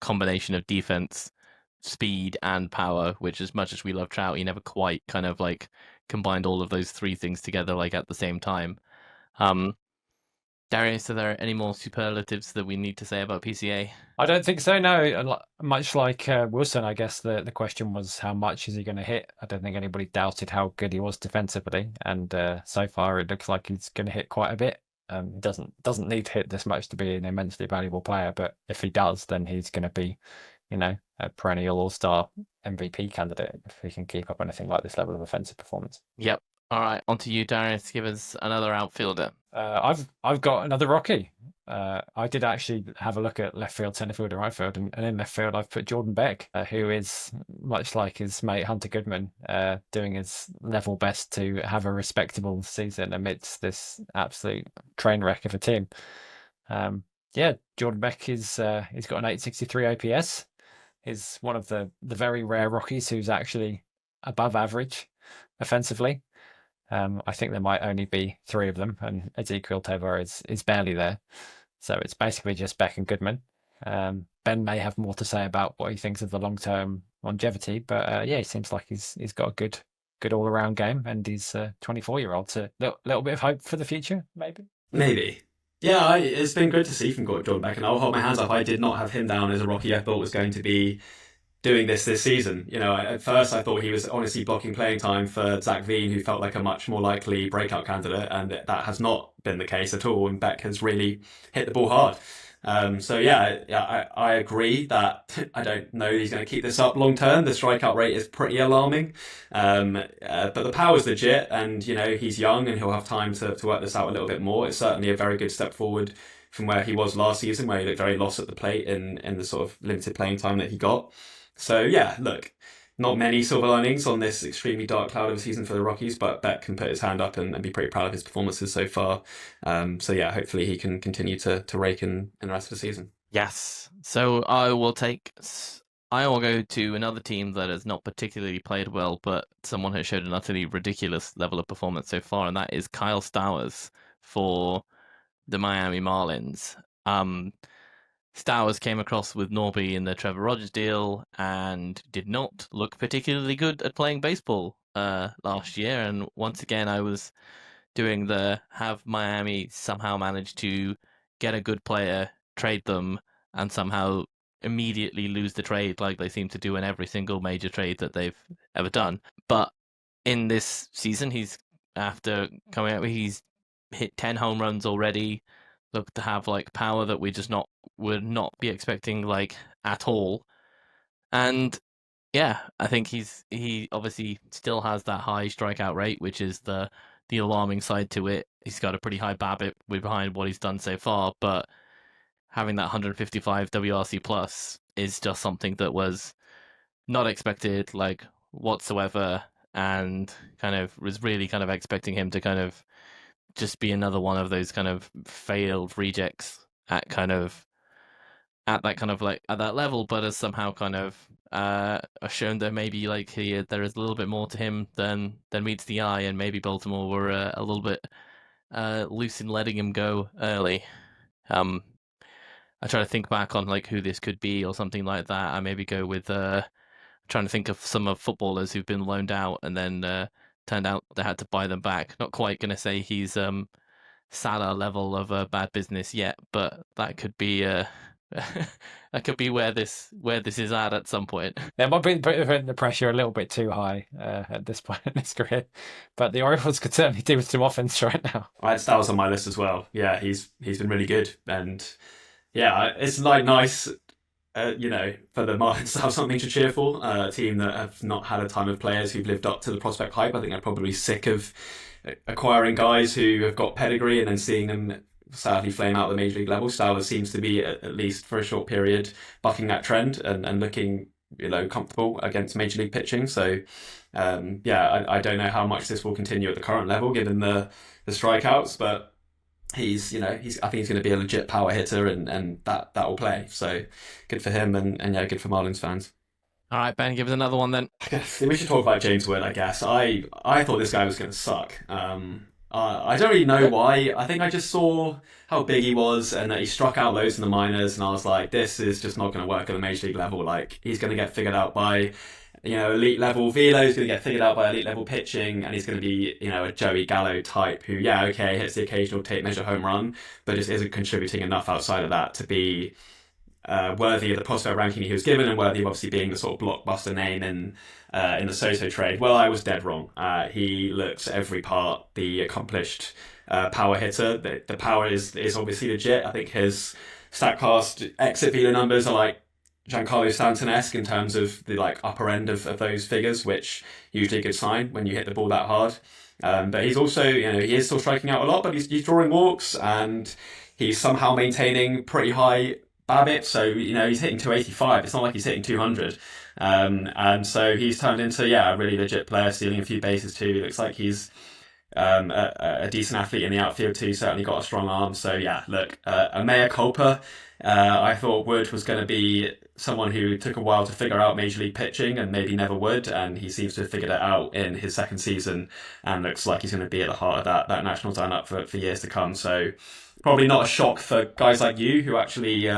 combination of defense, speed, and power. Which, as much as we love Trout, he never quite kind of like combined all of those three things together like at the same time. Darius, are there any more superlatives that we need to say about PCA? I don't think so, no. Much like Wilson, I guess the question was how much is he going to hit? I don't think anybody doubted how good he was defensively, and so far it looks like he's going to hit quite a bit. Doesn't need to hit this much to be an immensely valuable player, but if he does, then he's going to be, a perennial All-Star MVP candidate if he can keep up anything like this level of offensive performance. Yep. All right, on to you, Darius. Give us another outfielder. I've got another Rocky. I did actually have a look at left field, centre field, and right field, and in left field I've put Jordan Beck, who is much like his mate Hunter Goodman, doing his level best to have a respectable season amidst this absolute train wreck of a team. Jordan Beck he's got an 863 OPS. He's one of the very rare Rockies who's actually above average offensively. I think there might only be three of them, and Ezequiel Tovar is barely there. So it's basically just Beck and Goodman. Ben may have more to say about what he thinks of the long-term longevity, but he seems like he's got a good all-around game, and he's a 24-year-old. So a little bit of hope for the future, maybe. Maybe. Yeah, it's been good to see from Jordan Beck, and I'll hold my hands up. I did not have him down as a Rocky I thought was going to be doing this season. At first I thought he was honestly blocking playing time for Zach Veen, who felt like a much more likely breakout candidate, and that has not been the case at all, and Beck has really hit the ball hard. I agree that I don't know he's going to keep this up long term. The strikeout rate is pretty alarming, but the power's legit, and he's young and he'll have time to work this out a little bit more. It's certainly a very good step forward from where he was last season, where he looked very lost at the plate in the sort of limited playing time that he got. So yeah, look, not many silver linings on this extremely dark cloud of a season for the Rockies, but Beck can put his hand up and be pretty proud of his performances so far. Hopefully he can continue to rake in the rest of the season. Yes. So I will go to another team that has not particularly played well, but someone has showed an utterly ridiculous level of performance so far, and that is Kyle Stowers for the Miami Marlins. Stowers came across with Norby in the Trevor Rogers deal and did not look particularly good at playing baseball last year. And once again, I was doing the have Miami somehow managed to get a good player, trade them, and somehow immediately lose the trade like they seem to do in every single major trade that they've ever done. But in this season, after coming out, he's hit 10 home runs already. Look to have like power that we just would not be expecting like at all. And yeah, I think he obviously still has that high strikeout rate, which is the alarming side to it. He's got a pretty high BABIP behind what he's done so far, but having that 155 WRC plus is just something that was not expected like whatsoever, and kind of was really kind of expecting him to kind of just be another one of those kind of failed rejects at that level, but has somehow kind of shown that maybe like there is a little bit more to him than meets the eye, and maybe Baltimore were a little bit loose in letting him go early. I try to think back on like who this could be or something like that. I maybe go with trying to think of some of footballers who've been loaned out and then turned out they had to buy them back. Not quite going to say he's Salah level of bad business yet, but that could be that could be where this is at some point. There might be putting the pressure a little bit too high at this point in his career, but the Orioles could certainly do with some offense right now. I had Stowers on my list as well. Yeah, he's been really good, and yeah, it's like nice. For the Marlins to have something to cheer for, a team that have not had a ton of players who've lived up to the prospect hype. I think they're probably sick of acquiring guys who have got pedigree and then seeing them sadly flame out at the major league level. Stowers seems to be, at least for a short period, bucking that trend and looking comfortable against major league pitching. So I don't know how much this will continue at the current level given the strikeouts, but I think he's going to be a legit power hitter, and that will play. So good for him, and good for Marlins fans. All right, Ben, give us another one then. We should talk about James Wood, I guess. I thought this guy was going to suck. I don't really know why. I think I just saw how big he was and that he struck out loads in the minors, and I was like, this is just not going to work at the major league level. Like, he's going to get figured out by, elite level velo's going to get figured out by elite level pitching, and he's going to be, a Joey Gallo type who, yeah, okay, hits the occasional tape measure home run, but just isn't contributing enough outside of that to be worthy of the prospect ranking he was given, and worthy of obviously being the sort of blockbuster name in the Soto trade. Well, I was dead wrong. He looks every part the accomplished power hitter. The power is obviously legit. I think his Statcast exit velo numbers are like Giancarlo Stanton-esque in terms of the like upper end of those figures, which usually a good sign when you hit the ball that hard. But he's also, he is still striking out a lot, but he's drawing walks, and he's somehow maintaining pretty high BABIP. So, he's hitting 285. It's not like he's hitting 200. And so he's turned into, a really legit player, stealing a few bases too. He looks like he's a decent athlete in the outfield too. Certainly got a strong arm. So yeah, look, a mea culpa. I thought Wood was going to be someone who took a while to figure out major league pitching and maybe never would, and he seems to have figured it out in his second season, and looks like he's going to be at the heart of that Nationals lineup for years to come. So probably not a shock for guys like you who actually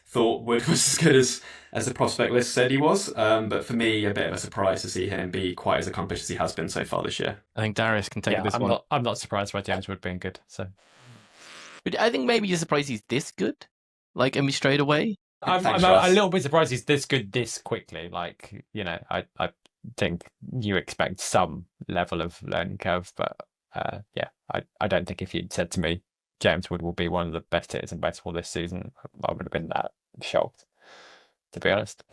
thought Wood was as good as the prospect list said he was. But for me, a bit of a surprise to see him be quite as accomplished as he has been so far this year. I think Darius can take this one. I'm not surprised by James Wood being good. So, but I think maybe you're surprised he's this good, like, and we straight away. I'm a little bit surprised he's this good this quickly. Like, I think you expect some level of learning curve, but I don't think if you'd said to me James Wood will be one of the best hitters in baseball this season, I would have been that shocked, to be honest.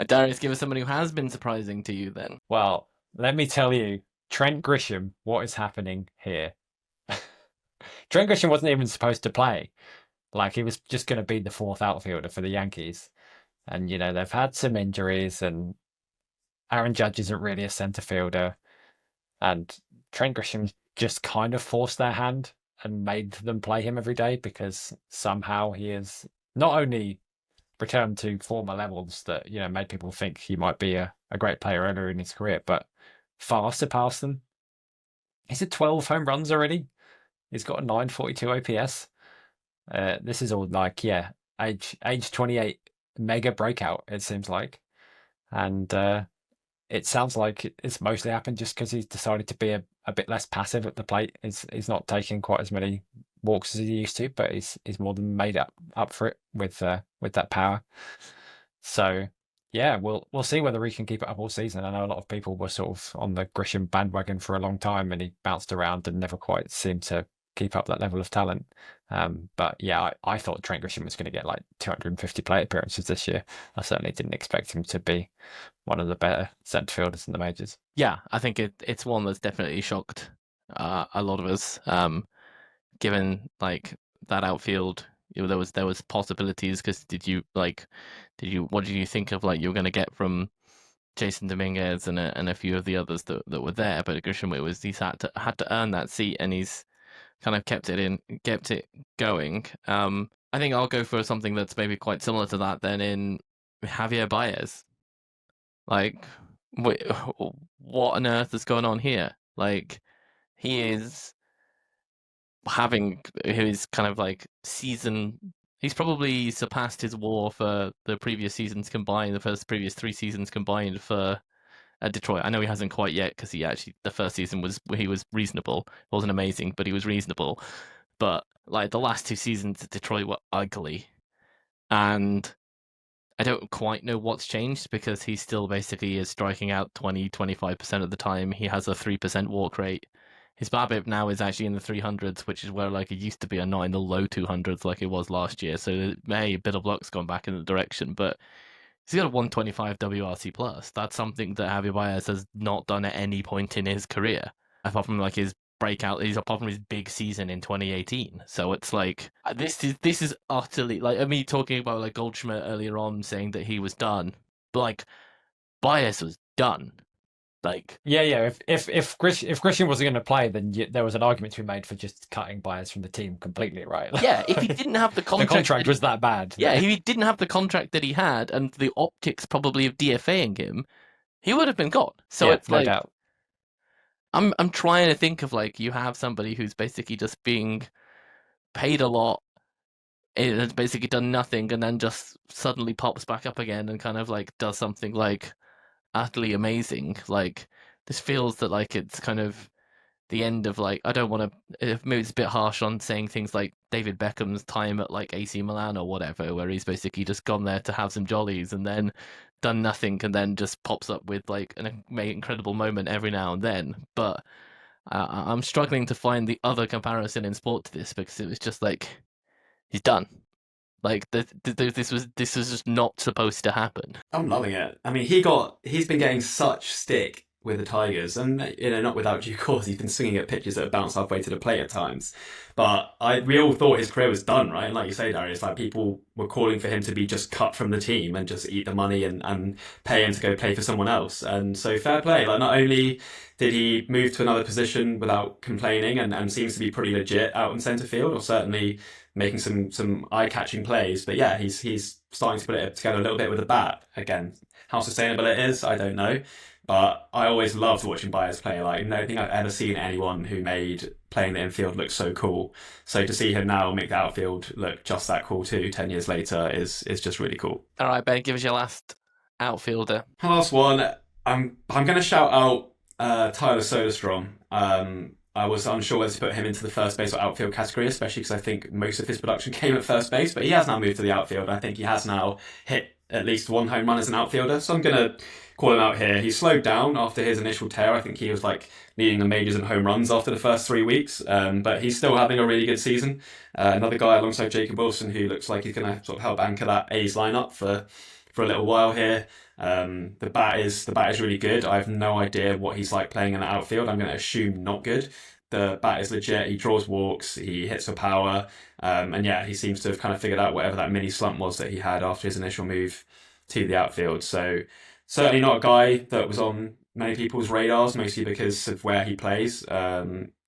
Darius, give us someone who has been surprising to you then. Well, let me tell you, Trent Grisham, what is happening here? Trent Grisham wasn't even supposed to play. Like, he was just going to be the fourth outfielder for the Yankees. And, they've had some injuries, and Aaron Judge isn't really a center fielder. And Trent Grisham just kind of forced their hand and made them play him every day, because somehow he has not only returned to former levels that, made people think he might be a great player earlier in his career, but far surpassed them. He's had 12 home runs already. He's got a 942 OPS. This is all like, age 28 mega breakout, it seems like. And it sounds like it's mostly happened just because he's decided to be a bit less passive at the plate. He's not taking quite as many walks as he used to, but he's more than made up for it with that power. So yeah, we'll see whether he can keep it up all season. I know a lot of people were sort of on the Grisham bandwagon for a long time, and he bounced around and never quite seemed to keep up that level of talent. But yeah, I thought Trent Grisham was going to get like 250 plate appearances this year. I certainly didn't expect him to be one of the better centre fielders in the majors. Yeah, I think it's one that's definitely shocked a lot of us. Given like that outfield, there was possibilities, because what did you think of like you were going to get from Jason Dominguez and a few of the others that were there? But Grisham, he's had to earn that seat, and he's kind of kept it going. I think I'll go for something that's maybe quite similar to that then in Javier Baez. Like, what on earth is going on here? Like, he is having his kind of like season. He's probably surpassed his WAR for the previous seasons combined, the previous 3 seasons combined for Detroit. I know he hasn't quite yet, because the first season was reasonable. It wasn't amazing, but he was reasonable. But like the last 2 seasons at Detroit were ugly, and I don't quite know what's changed, because he still basically is striking out 20-25% of the time. He has a 3% walk rate. His BABIP now is actually in the 300s, which is where like it used to be in the low 200s like it was last year. So a bit of luck's gone back in the direction, but he's got a 125 WRC plus. That's something that Javier Baez has not done at any point in his career, apart from like his breakout. Apart from his big season in 2018. So it's like this is utterly like me talking about like Goldschmidt earlier on saying that he was done, but like Baez was done. Like If Grisham wasn't going to play, then there was an argument to be made for just cutting Baez from the team completely, right? Yeah, if he didn't have the contract, the contract was that bad. Yeah, if he didn't have the contract that he had and the optics probably of DFAing him, he would have been gone. So it's no like, doubt. I'm trying to think of like you have somebody who's basically just being paid a lot. It has basically done nothing, and then just suddenly pops back up again and kind of like does something like utterly amazing. Like this feels that like it's kind of the end of like I don't want to. Maybe it's a bit harsh on saying things like David Beckham's time at like AC Milan or whatever, where he's basically just gone there to have some jollies and then done nothing, and then just pops up with like an incredible moment every now and then. But I'm struggling to find the other comparison in sport to this because it was just like he's done. Like this was just not supposed to happen. I'm loving it. I mean, he's been getting such stick with the Tigers, and not without due cause. He's been swinging at pitches that have bounced halfway to the plate at times. But we all thought his career was done, right? And like you say, Darius, like people were calling for him to be just cut from the team and just eat the money and pay him to go play for someone else. And so fair play. Like not only did he move to another position without complaining and seems to be pretty legit out in centre field, or certainly making some eye-catching plays. But yeah, he's starting to put it together a little bit with a bat. Again, how sustainable it is, I don't know. But I always loved watching Baez play. Like, no thing I've ever seen anyone who made playing the infield look so cool. So to see him now make the outfield look just that cool too, 10 years later, is just really cool. All right, Ben, give us your last outfielder. Last one, I'm going to shout out Tyler Soderstrom. I was unsure whether to put him into the first base or outfield category, especially because I think most of his production came at first base, but he has now moved to the outfield. I think he has now hit at least one home run as an outfielder, so I'm going to call him out here. He slowed down after his initial tear. I think he was like leading the majors in home runs after the first 3 weeks, but he's still having a really good season. Another guy alongside Jacob Wilson who looks like he's going to sort of help anchor that A's lineup for a little while here. The bat is really good. I have no idea what he's like playing in the outfield. I'm going to assume not good. The bat is legit. He draws walks. He hits for power. And yeah, he seems to have kind of figured out whatever that mini slump was that he had after his initial move to the outfield. So certainly not a guy that was on many people's radars, mostly because of where he plays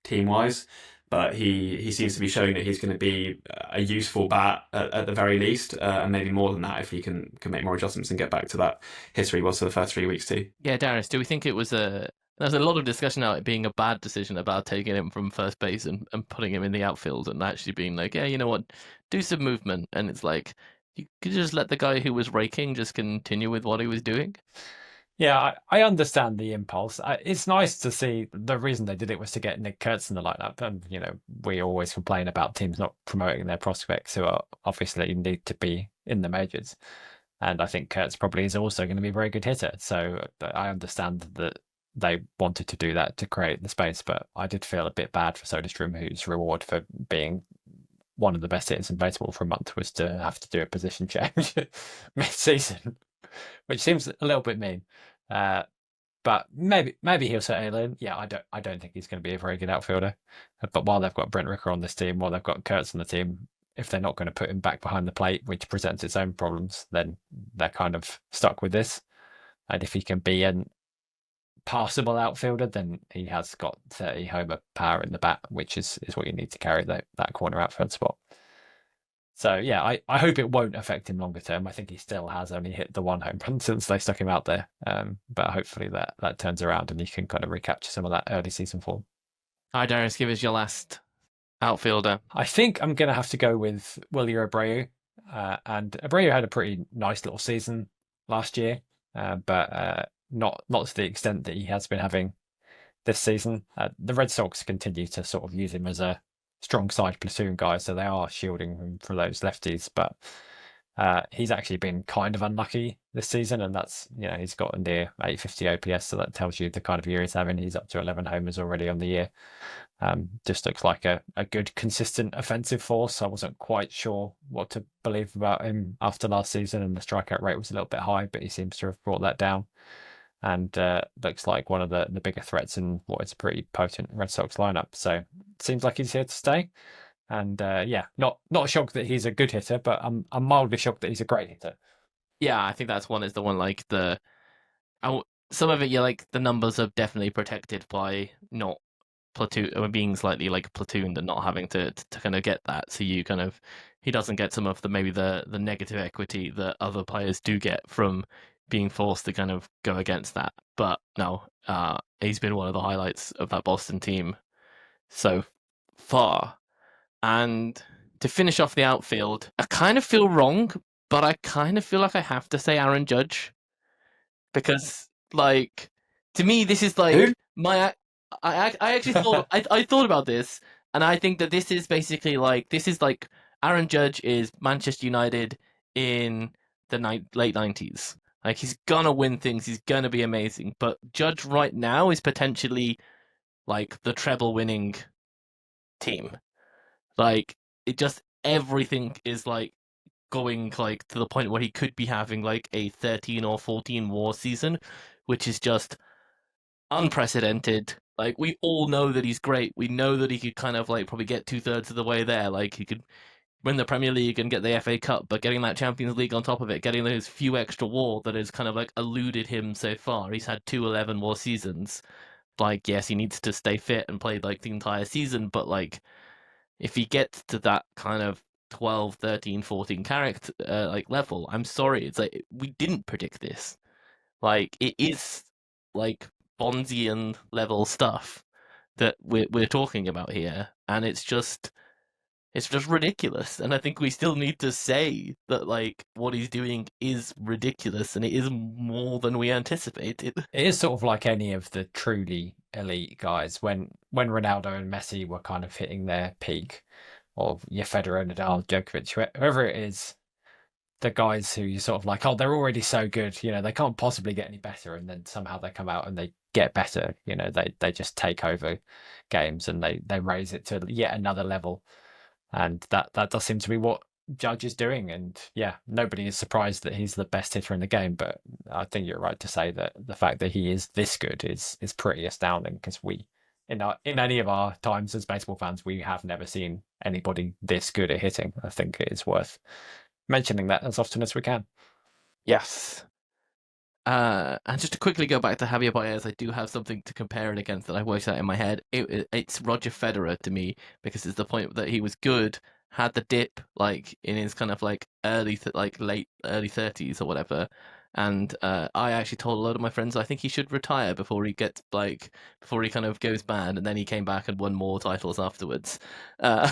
team-wise. But he seems to be showing that he's going to be a useful bat at the very least, and maybe more than that if he can make more adjustments and get back to that history he was for the first 3 weeks too. Yeah, Darius, do we think it was there's a lot of discussion now it being a bad decision about taking him from first base and putting him in the outfield and actually being like, yeah, you know what, do some movement. And it's like, you could just let the guy who was raking just continue with what he was doing. Yeah, I understand the impulse. It's nice to see the reason they did it was to get Nick Kurtz in the lineup. And, we always complain about teams not promoting their prospects who are obviously need to be in the majors. And I think Kurtz probably is also going to be a very good hitter. So I understand that they wanted to do that to create the space. But I did feel a bit bad for Soderstrom, whose reward for being one of the best hitters in baseball for a month was to have to do a position change mid-season, which seems a little bit mean. But maybe he'll certainly learn. Yeah, I don't think he's going to be a very good outfielder. But while they've got Brent Rooker on this team, while they've got Kurtz on the team, if they're not going to put him back behind the plate, which presents its own problems, then they're kind of stuck with this. And if he can be an passable outfielder, then he has got 30 homer power in the bat, which is what you need to carry that corner outfield spot. So yeah, I hope it won't affect him longer term. I think he still has only hit the one home run since they stuck him out there. But hopefully that turns around and he can kind of recapture some of that early season form. Hi, Darius, give us your last outfielder. I think I'm going to have to go with Willie Abreu. And Abreu had a pretty nice little season last year, but not to the extent that he has been having this season. The Red Sox continue to sort of use him as a strong side platoon guy, so they are shielding him from those lefties. But he's actually been kind of unlucky this season, and that's he's got a near 850 OPS, so that tells you the kind of year he's having. He's up to 11 homers already on the year. Just looks like a good consistent offensive force. I wasn't quite sure what to believe about him after last season, and the strikeout rate was a little bit high, but he seems to have brought that down. And looks like one of the bigger threats in what is a pretty potent Red Sox lineup. So it seems like he's here to stay. And not shocked that he's a good hitter, but I'm mildly shocked that he's a great hitter. Yeah, I think that's the one like some of it. Like the numbers are definitely protected by not platoon or being slightly like platooned and not having to kind of get that. So he doesn't get some of maybe the negative equity that other players do get from being forced to kind of go against that. but no, he's been one of the highlights of that Boston team so far. And to finish off the outfield, I kind of feel wrong, but I kind of feel like I have to say Aaron Judge, because like, to me this is like Who? I actually thought I thought about this, and I think that this is basically like Aaron Judge is Manchester United in the late 90s. Like, he's gonna win things, he's gonna be amazing, but Judge right now is potentially like the treble winning team. Like, it just, everything is like going like to the point where he could be having like a 13 or 14 WAR season, which is just unprecedented. Like, we all know that he's great. We know that he could kind of like probably get 2/3 of the way there. Like, he could win the Premier League and get the FA Cup, but getting that Champions League on top of it, getting those few extra WAR that has kind of like eluded him so far. He's had 2 WAR seasons. Like, yes, he needs to stay fit and play like the entire season, but like, if he gets to that kind of 12, 13, 14 character like level, I'm sorry, it's like, we didn't predict this. Like, it is like Bonzian level stuff that we're talking about here, and it's just ridiculous. And I think we still need to say that like what he's doing is ridiculous, and it is more than we anticipated. It is sort of like any of the truly elite guys. When Ronaldo and Messi were kind of hitting their peak, or your Federer, Nadal, Djokovic, whoever it is, the guys who you sort of like, oh, they're already so good, you know, they can't possibly get any better, and then somehow they come out and they get better. You know, they just take over games and they raise it to yet another level, and that does seem to be what Judge is doing. And yeah, nobody is surprised that he's the best hitter in the game, but I think you're right to say that the fact that he is this good is pretty astounding, because we in any of our times as baseball fans, we have never seen anybody this good at hitting. I think it is worth mentioning that as often as we can. Yes. And just to quickly go back to Javier Baez, I do have something to compare it against that I worked out in my head. It's Roger Federer to me, because it's the point that he was good, had the dip like in his kind of like late early 30s or whatever. And I actually told a lot of my friends I think he should retire before he kind of goes bad, and then he came back and won more titles afterwards. Uh,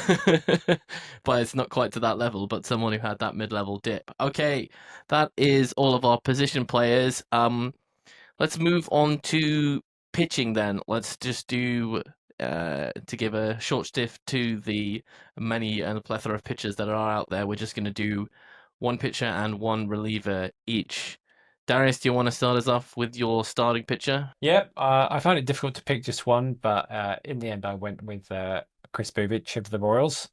but it's not quite to that level, but someone who had that mid-level dip. Okay, that is all of our position players. Let's move on to pitching then. Let's just do to give a short stiff to the many and plethora of pitchers that are out there. We're just going to do one pitcher and one reliever each. Darius, do you want to start us off with your starting pitcher? Yep, I found it difficult to pick just one, but in the end I went with Chris Bubich of the Royals,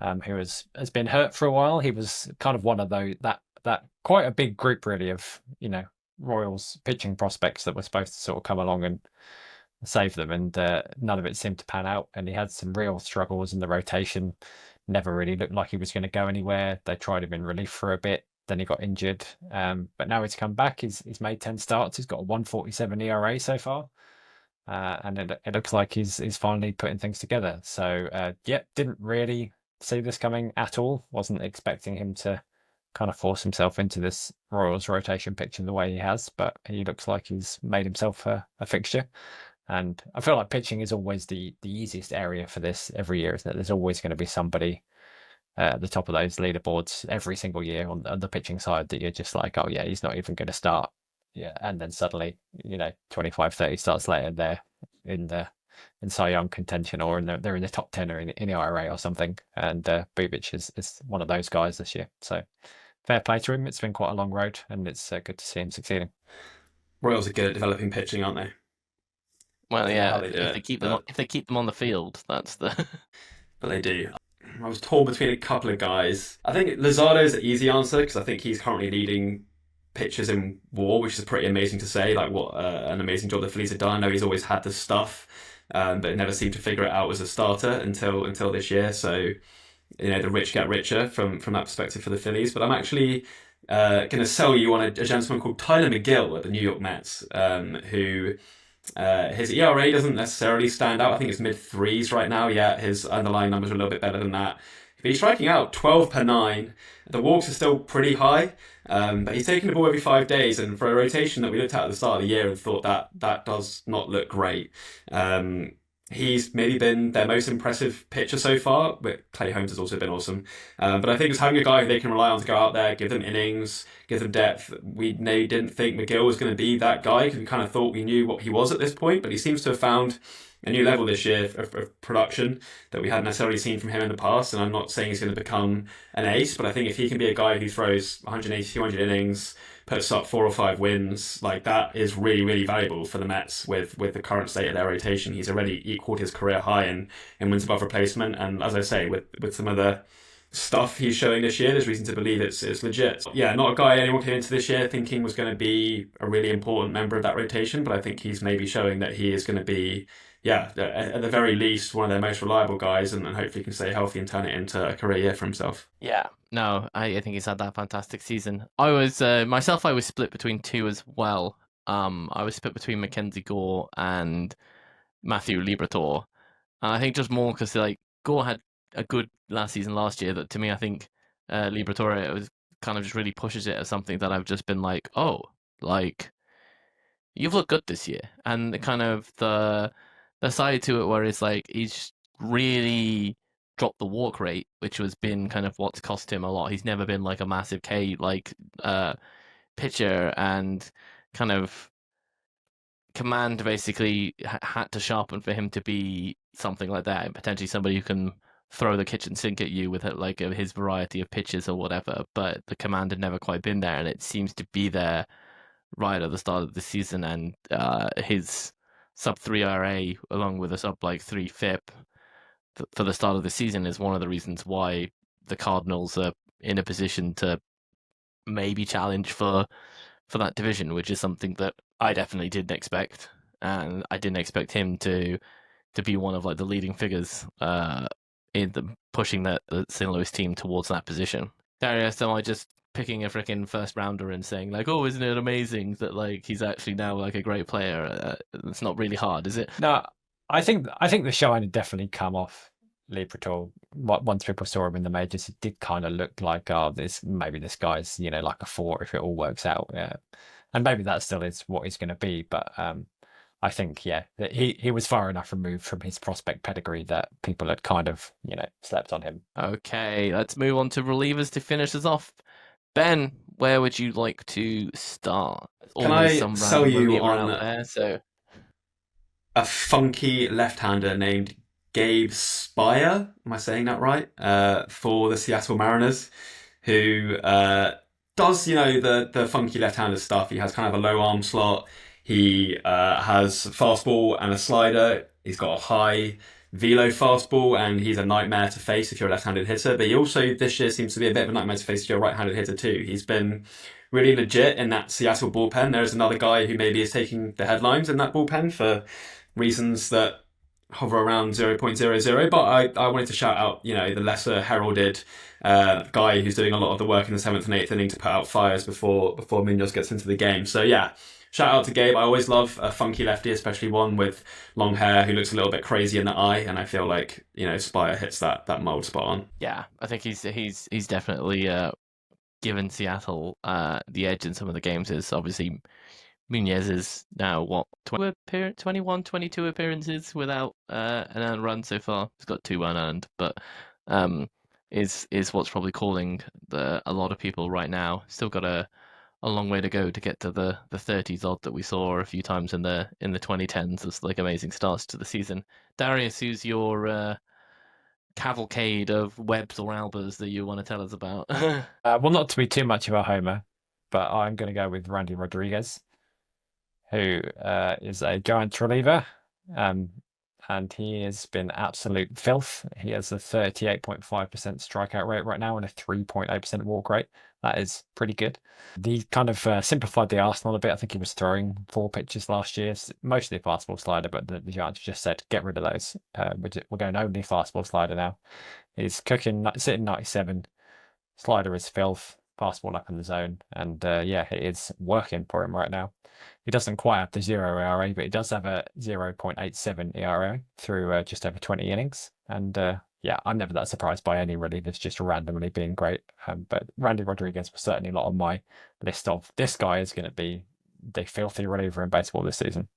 who has been hurt for a while. He was kind of one of those that quite a big group really of, you know, Royals pitching prospects that were supposed to sort of come along and save them, and none of it seemed to pan out. And he had some real struggles in the rotation. Never really looked like he was going to go anywhere. They tried him in relief for a bit, then he got injured. But now he's come back. He's made 10 starts. He's got a 1.47 ERA so far. And it looks like he's finally putting things together. So, didn't really see this coming at all. Wasn't expecting him to kind of force himself into this Royals rotation picture the way he has, but he looks like he's made himself a fixture. And I feel like pitching is always the easiest area for this every year, isn't it? There's always going to be somebody at the top of those leaderboards every single year on the pitching side that you're just like, oh yeah, he's not even going to start. Yeah, and then suddenly, you know, 25, 30 starts later, they're in Cy Young contention, or they're in the top 10 or in ERA or something. And Bubich is one of those guys this year. So fair play to him. It's been quite a long road, and it's good to see him succeeding. Royals are good at developing pitching, aren't they? Well, yeah, How they do it, if they keep them on the field, that's the. But they do. I was torn between a couple of guys. I think Luzardo's the easy answer, because I think he's currently leading pitchers in WAR, which is pretty amazing to say. Like, what an amazing job the Phillies have done. I know he's always had the stuff, but never seemed to figure it out as a starter until this year. So, you know, the rich get richer from that perspective for the Phillies. But I'm actually going to sell you on a gentleman called Tyler McGill at the New York Mets, who his ERA doesn't necessarily stand out. I think it's mid threes right now. Yeah, his underlying numbers are a little bit better than that. But he's striking out 12 per 9. The walks are still pretty high, but he's taking the ball every 5 days. And for a rotation that we looked at the start of the year and thought that does not look great. He's maybe been their most impressive pitcher so far, but Clay Holmes has also been awesome. But I think it's having a guy who they can rely on to go out there, give them innings, give them depth. We didn't think McGill was going to be that guy because we kind of thought we knew what he was at this point, but he seems to have found a new level this year of production that we hadn't necessarily seen from him in the past. And I'm not saying he's going to become an ace, but I think if he can be a guy who throws 180, 200 innings, puts up 4 or 5 wins, like that is really, really valuable for the Mets with the current state of their rotation. He's already equaled his career high in wins above replacement. And as I say, with some of the stuff he's showing this year, there's reason to believe it's legit. Yeah, not a guy anyone came into this year thinking was going to be a really important member of that rotation, but I think he's maybe showing that he is going to be, yeah, at the very least, one of their most reliable guys, and hopefully can stay healthy and turn it into a career year for himself. Yeah, no, I think he's had that fantastic season. I was myself, I was split between two as well. I was split between Mackenzie Gore and Matthew Liberatore. I think just more because like Gore had a good last season last year. That to me, I think Liberatore was kind of just really pushes it as something that I've just been like, oh, like you've looked good this year, and the kind of the side to it where it's like he's really dropped the walk rate, which has been kind of what's cost him a lot. He's never been like a massive K like pitcher, and kind of command basically had to sharpen for him to be something like that, and potentially somebody who can throw the kitchen sink at you with like his variety of pitches or whatever. But the command had never quite been there, and it seems to be there right at the start of the season. And his sub 3 RA along with a sub like 3 FIP for the start of the season is one of the reasons why the Cardinals are in a position to maybe challenge for that division, which is something that I definitely didn't expect, and I didn't expect him to be one of like the leading figures in the pushing the St. Louis team towards that position. Darius, am I just picking a freaking first rounder and saying like, oh, isn't it amazing that like he's actually now like a great player? It's not really hard, is it? No, I think the shine had definitely come off Liberatore. Once people saw him in the majors, it did kind of look like, oh, this guy's like a 4 if it all works out. Yeah, and maybe that still is what he's going to be. But I think that he was far enough removed from his prospect pedigree that people had kind of slept on him. Okay, let's move on to relievers to finish us off. Ben, where would you like to start? Can I sell you on out there, so a funky left-hander named Gabe Spire? Am I saying that right? For the Seattle Mariners, who does the funky left-hander stuff. He has kind of a low arm slot. He has fastball and a slider. He's got a high velo fastball, and he's a nightmare to face if you're a left-handed hitter. But he also this year seems to be a bit of a nightmare to face if you're a right-handed hitter too. He's been really legit in that Seattle bullpen. There's another guy who maybe is taking the headlines in that bullpen for reasons that hover around 0.00. But I wanted to shout out, the lesser heralded guy who's doing a lot of the work in the 7th and 8th inning to put out fires before Munoz gets into the game. So yeah. Shout out to Gabe. I always love a funky lefty, especially one with long hair who looks a little bit crazy in the eye, and I feel like Spire hits that mold spot on. Yeah, I think he's definitely given Seattle the edge in some of the games. Is obviously Munoz is now 21, 22 appearances without an earned run so far. He's got 2 unearned, but is what's probably calling a lot of people right now. Still got a long way to go to get to the 30s odd that we saw a few times in the 2010s as like amazing starts to the season. Darius, who's your cavalcade of Webbs or Albers that you want to tell us about? Well, not to be too much of a homer, but I'm going to go with Randy Rodriguez, who is a Giants reliever, and he has been absolute filth. He has a 38.5% strikeout rate right now and a 3.8% walk rate. That is pretty good. He kind of simplified the arsenal a bit. I think he was throwing 4 pitches last year, mostly fastball slider, but the Giants just said, get rid of those. We're going only fastball slider now. He's sitting 97. Slider is filth, fastball up in the zone. And it is working for him right now. He doesn't quite have the 0 ERA, but he does have a 0.87 ERA through just over 20 innings. And yeah, I'm never that surprised by any relievers just randomly being great. But Randy Rodriguez was certainly not on my list of this guy is going to be the filthy reliever in baseball this season.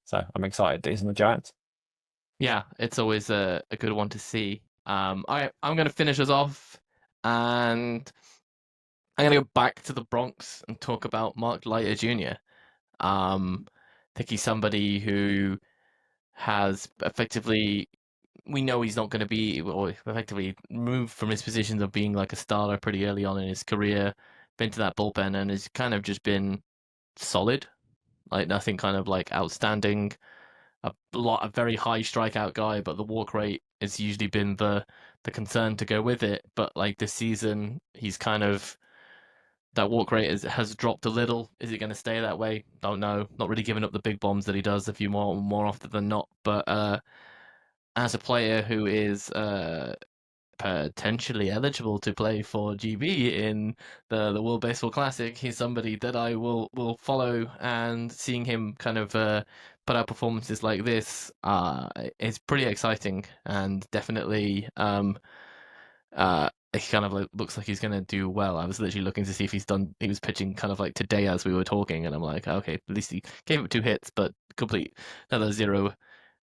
So I'm excited that he's in the Giants. Yeah, it's always a good one to see. I'm going to finish us off, and I'm going to go back to the Bronx and talk about Mark Leiter Jr. I think he's somebody who has effectively, we know he's not going to be, or effectively moved from his position of being like a starter pretty early on in his career, been to that bullpen, and has kind of just been solid, like nothing kind of like outstanding. A very high strikeout guy, but the walk rate has usually been the concern to go with it. But like this season, he's kind of that walk rate has dropped a little. Is it going to stay that way? Don't know. Not really giving up the big bombs that he does a few more often than not. But as a player who is potentially eligible to play for GB in the World Baseball Classic, he's somebody that I will follow, and seeing him kind of put out performances like this is pretty exciting, and definitely it kind of looks like he's going to do well. I was literally looking to see if he was pitching kind of like today as we were talking, and I'm like, okay, at least he gave up 2 hits, but complete another 0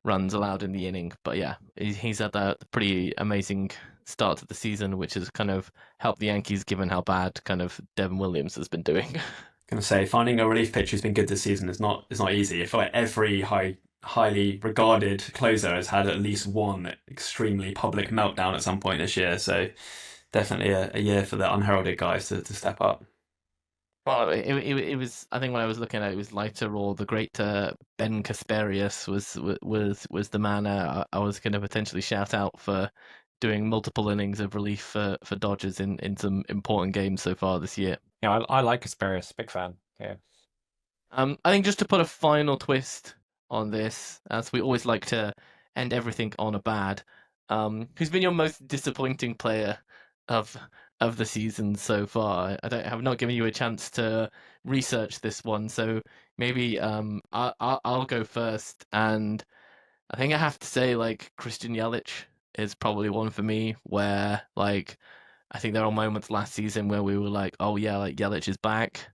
runs allowed in the inning. But yeah, he's had that pretty amazing start to the season, which has kind of helped the Yankees given how bad kind of Devin Williams has been doing. Gonna say finding a relief pitcher who's been good this season is not easy. I feel like every highly regarded closer has had at least one extremely public meltdown at some point this year. So definitely a year for the unheralded guys to step up. Well, it was. I think when I was looking at it, was Leiter or the great Ben Kasperius was the man I was going to potentially shout out for doing multiple innings of relief for Dodgers in some important games so far this year. Yeah, I like Asperius, big fan. Yeah. I think just to put a final twist on this, as we always like to end everything on a bad. Who's been your most disappointing player of the season so far? Have not given you a chance to research this one, so maybe I'll go first, and I think I have to say like Christian Yelich is probably one for me where like I think there are moments last season where we were like, oh yeah, like Yelich is back,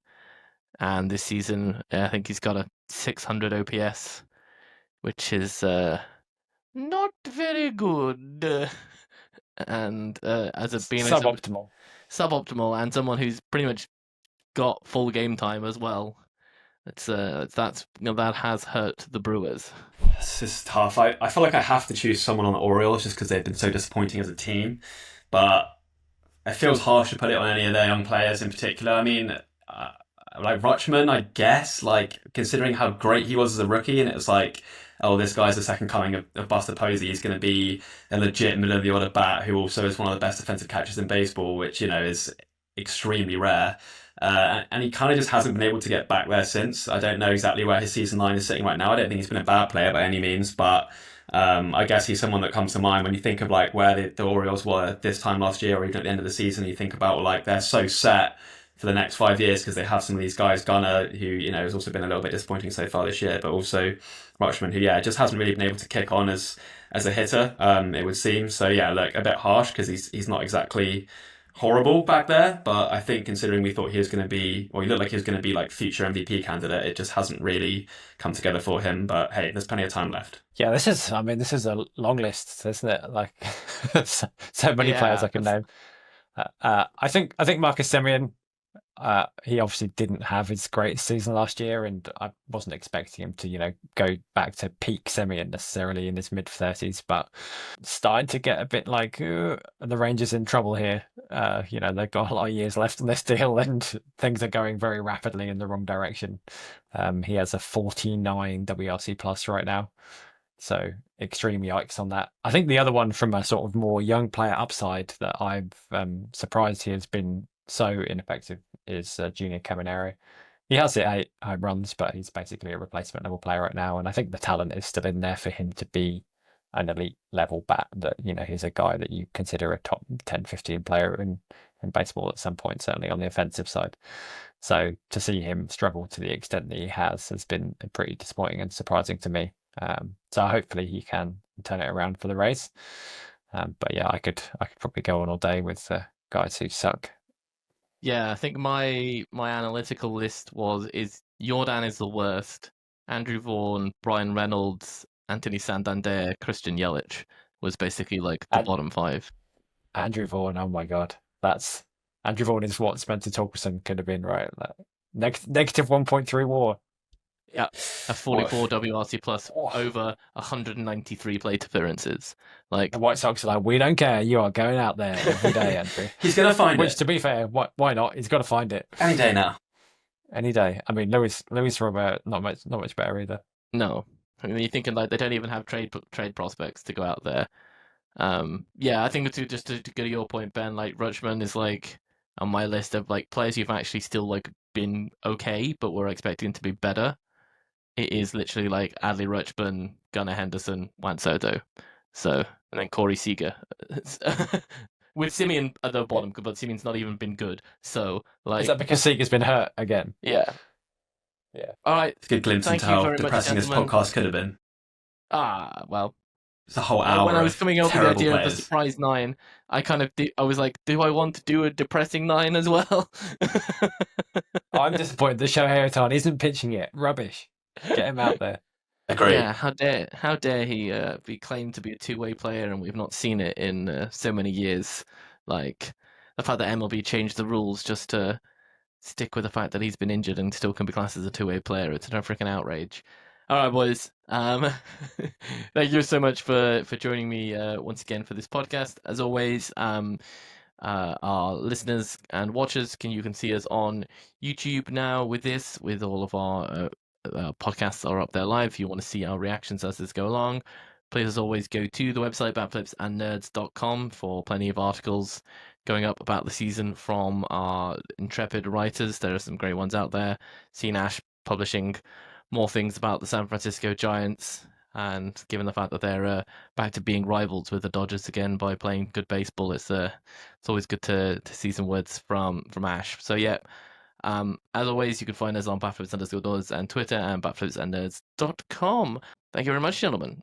and this season I think he's got a 600 OPS, which is not very good. And as a being suboptimal, and someone who's pretty much got full game time as well, that has hurt the Brewers. This is tough. I feel like I have to choose someone on the Orioles just because they've been so disappointing as a team, but it feels harsh to put it on any of their young players in particular. I mean, like Rutschman, I guess, like considering how great he was as a rookie, and it was like, oh, this guy's the second coming of Buster Posey. He's going to be a legit middle of the order bat who also is one of the best defensive catchers in baseball, which is extremely rare. And he kind of just hasn't been able to get back there since. I don't know exactly where his season line is sitting right now. I don't think he's been a bad player by any means, but I guess he's someone that comes to mind when you think of like where the Orioles were this time last year or even at the end of the season. You think about like they're so set for the next 5 years because they have some of these guys, Gunnar, who has also been a little bit disappointing so far this year, but also Rutschman, who just hasn't really been able to kick on as a hitter. It would seem so. Yeah, look, a bit harsh because he's not exactly horrible back there, but I think considering we thought he was going to be, or he looked like he was going to be like future MVP candidate, it just hasn't really come together for him. But hey, there's plenty of time left. Yeah, this is a long list, isn't it? Like so many players I can name. I think Marcus Semien. He obviously didn't have his greatest season last year, and I wasn't expecting him to, go back to peak Semien necessarily in his mid-30s, but starting to get a bit like the Rangers in trouble here. They've got a lot of years left on this deal, and things are going very rapidly in the wrong direction. He has a 49 WRC plus right now, so extreme yikes on that. I think the other one from a sort of more young player upside that I'm surprised he has been so ineffective is Junior Caminero. He has hit 8 home runs, but he's basically a replacement level player right now, and I think the talent is still in there for him to be an elite level bat. That he's a guy that you consider a top 10, 15 player in baseball at some point, certainly on the offensive side. So to see him struggle to the extent that he has been pretty disappointing and surprising to me. So hopefully he can turn it around for the Rays. But yeah, I could probably go on all day with guys who suck. Yeah, I think my analytical list is Jordan is the worst, Andrew Vaughan, Brian Reynolds, Anthony Santander, Christian Yelich was basically like the And bottom five. Andrew Vaughan, oh my god, that's Andrew Vaughan is what Spencer Torkelson could have been, right? Like, negative 1.3 WAR. Yeah, a 44 WRC plus Oh. over 193 plate appearances. Like The White Sox are like, we don't care. You are going out there every day, Andrew. He's going to find Which, it. to be fair, why not? He's got to find it Any day now. any day. I mean, Luis Robert, not much better either. no, I mean you're thinking like they don't even have trade prospects to go out there. Yeah, I think to go to your point, Ben, like Rutschman is like on my list of like players who've actually still like been okay, but we're expecting to be better. It is literally like Adley Rutschman, Gunnar Henderson, Juan Soto, so and then Corey Seager, with Simeon at the bottom, but Simeon's not even been good. So like, Is that because Seager's been hurt again? yeah. All right, It's a good glimpse Thank into you how very much, depressing this gentlemen. podcast could have been. Well. It's a whole hour. When I was coming up with the terrible idea of the players. surprise 9, I kind of I was like, do I want to do a depressing 9 as well? I'm disappointed that Shohei Ohtani isn't pitching it. Rubbish. Get him out there. Agree. Yeah, how dare he be claimed to be a two-way player and we've not seen it in so many years. Like the fact that MLB changed the rules just to stick with the fact that he's been injured and still can be classed as a two-way player. It's an freaking outrage. All right, boys. Thank you so much for joining me once again for this podcast. As always, our listeners and watchers you can see us on YouTube now with all of our podcasts are up there live. If you want to see our reactions as this go along, please as always go to the website batflipsandnerds.com for plenty of articles going up about the season from our intrepid writers. There are some great ones out there. Seen Ash publishing more things about the San Francisco Giants, and given the fact that they're back to being rivals with the Dodgers again by playing good baseball, it's always good to see some words from Ash. So yeah, as always, you can find us on batflips_nerds and Twitter and batflipsandnerds.com. Thank you very much, gentlemen.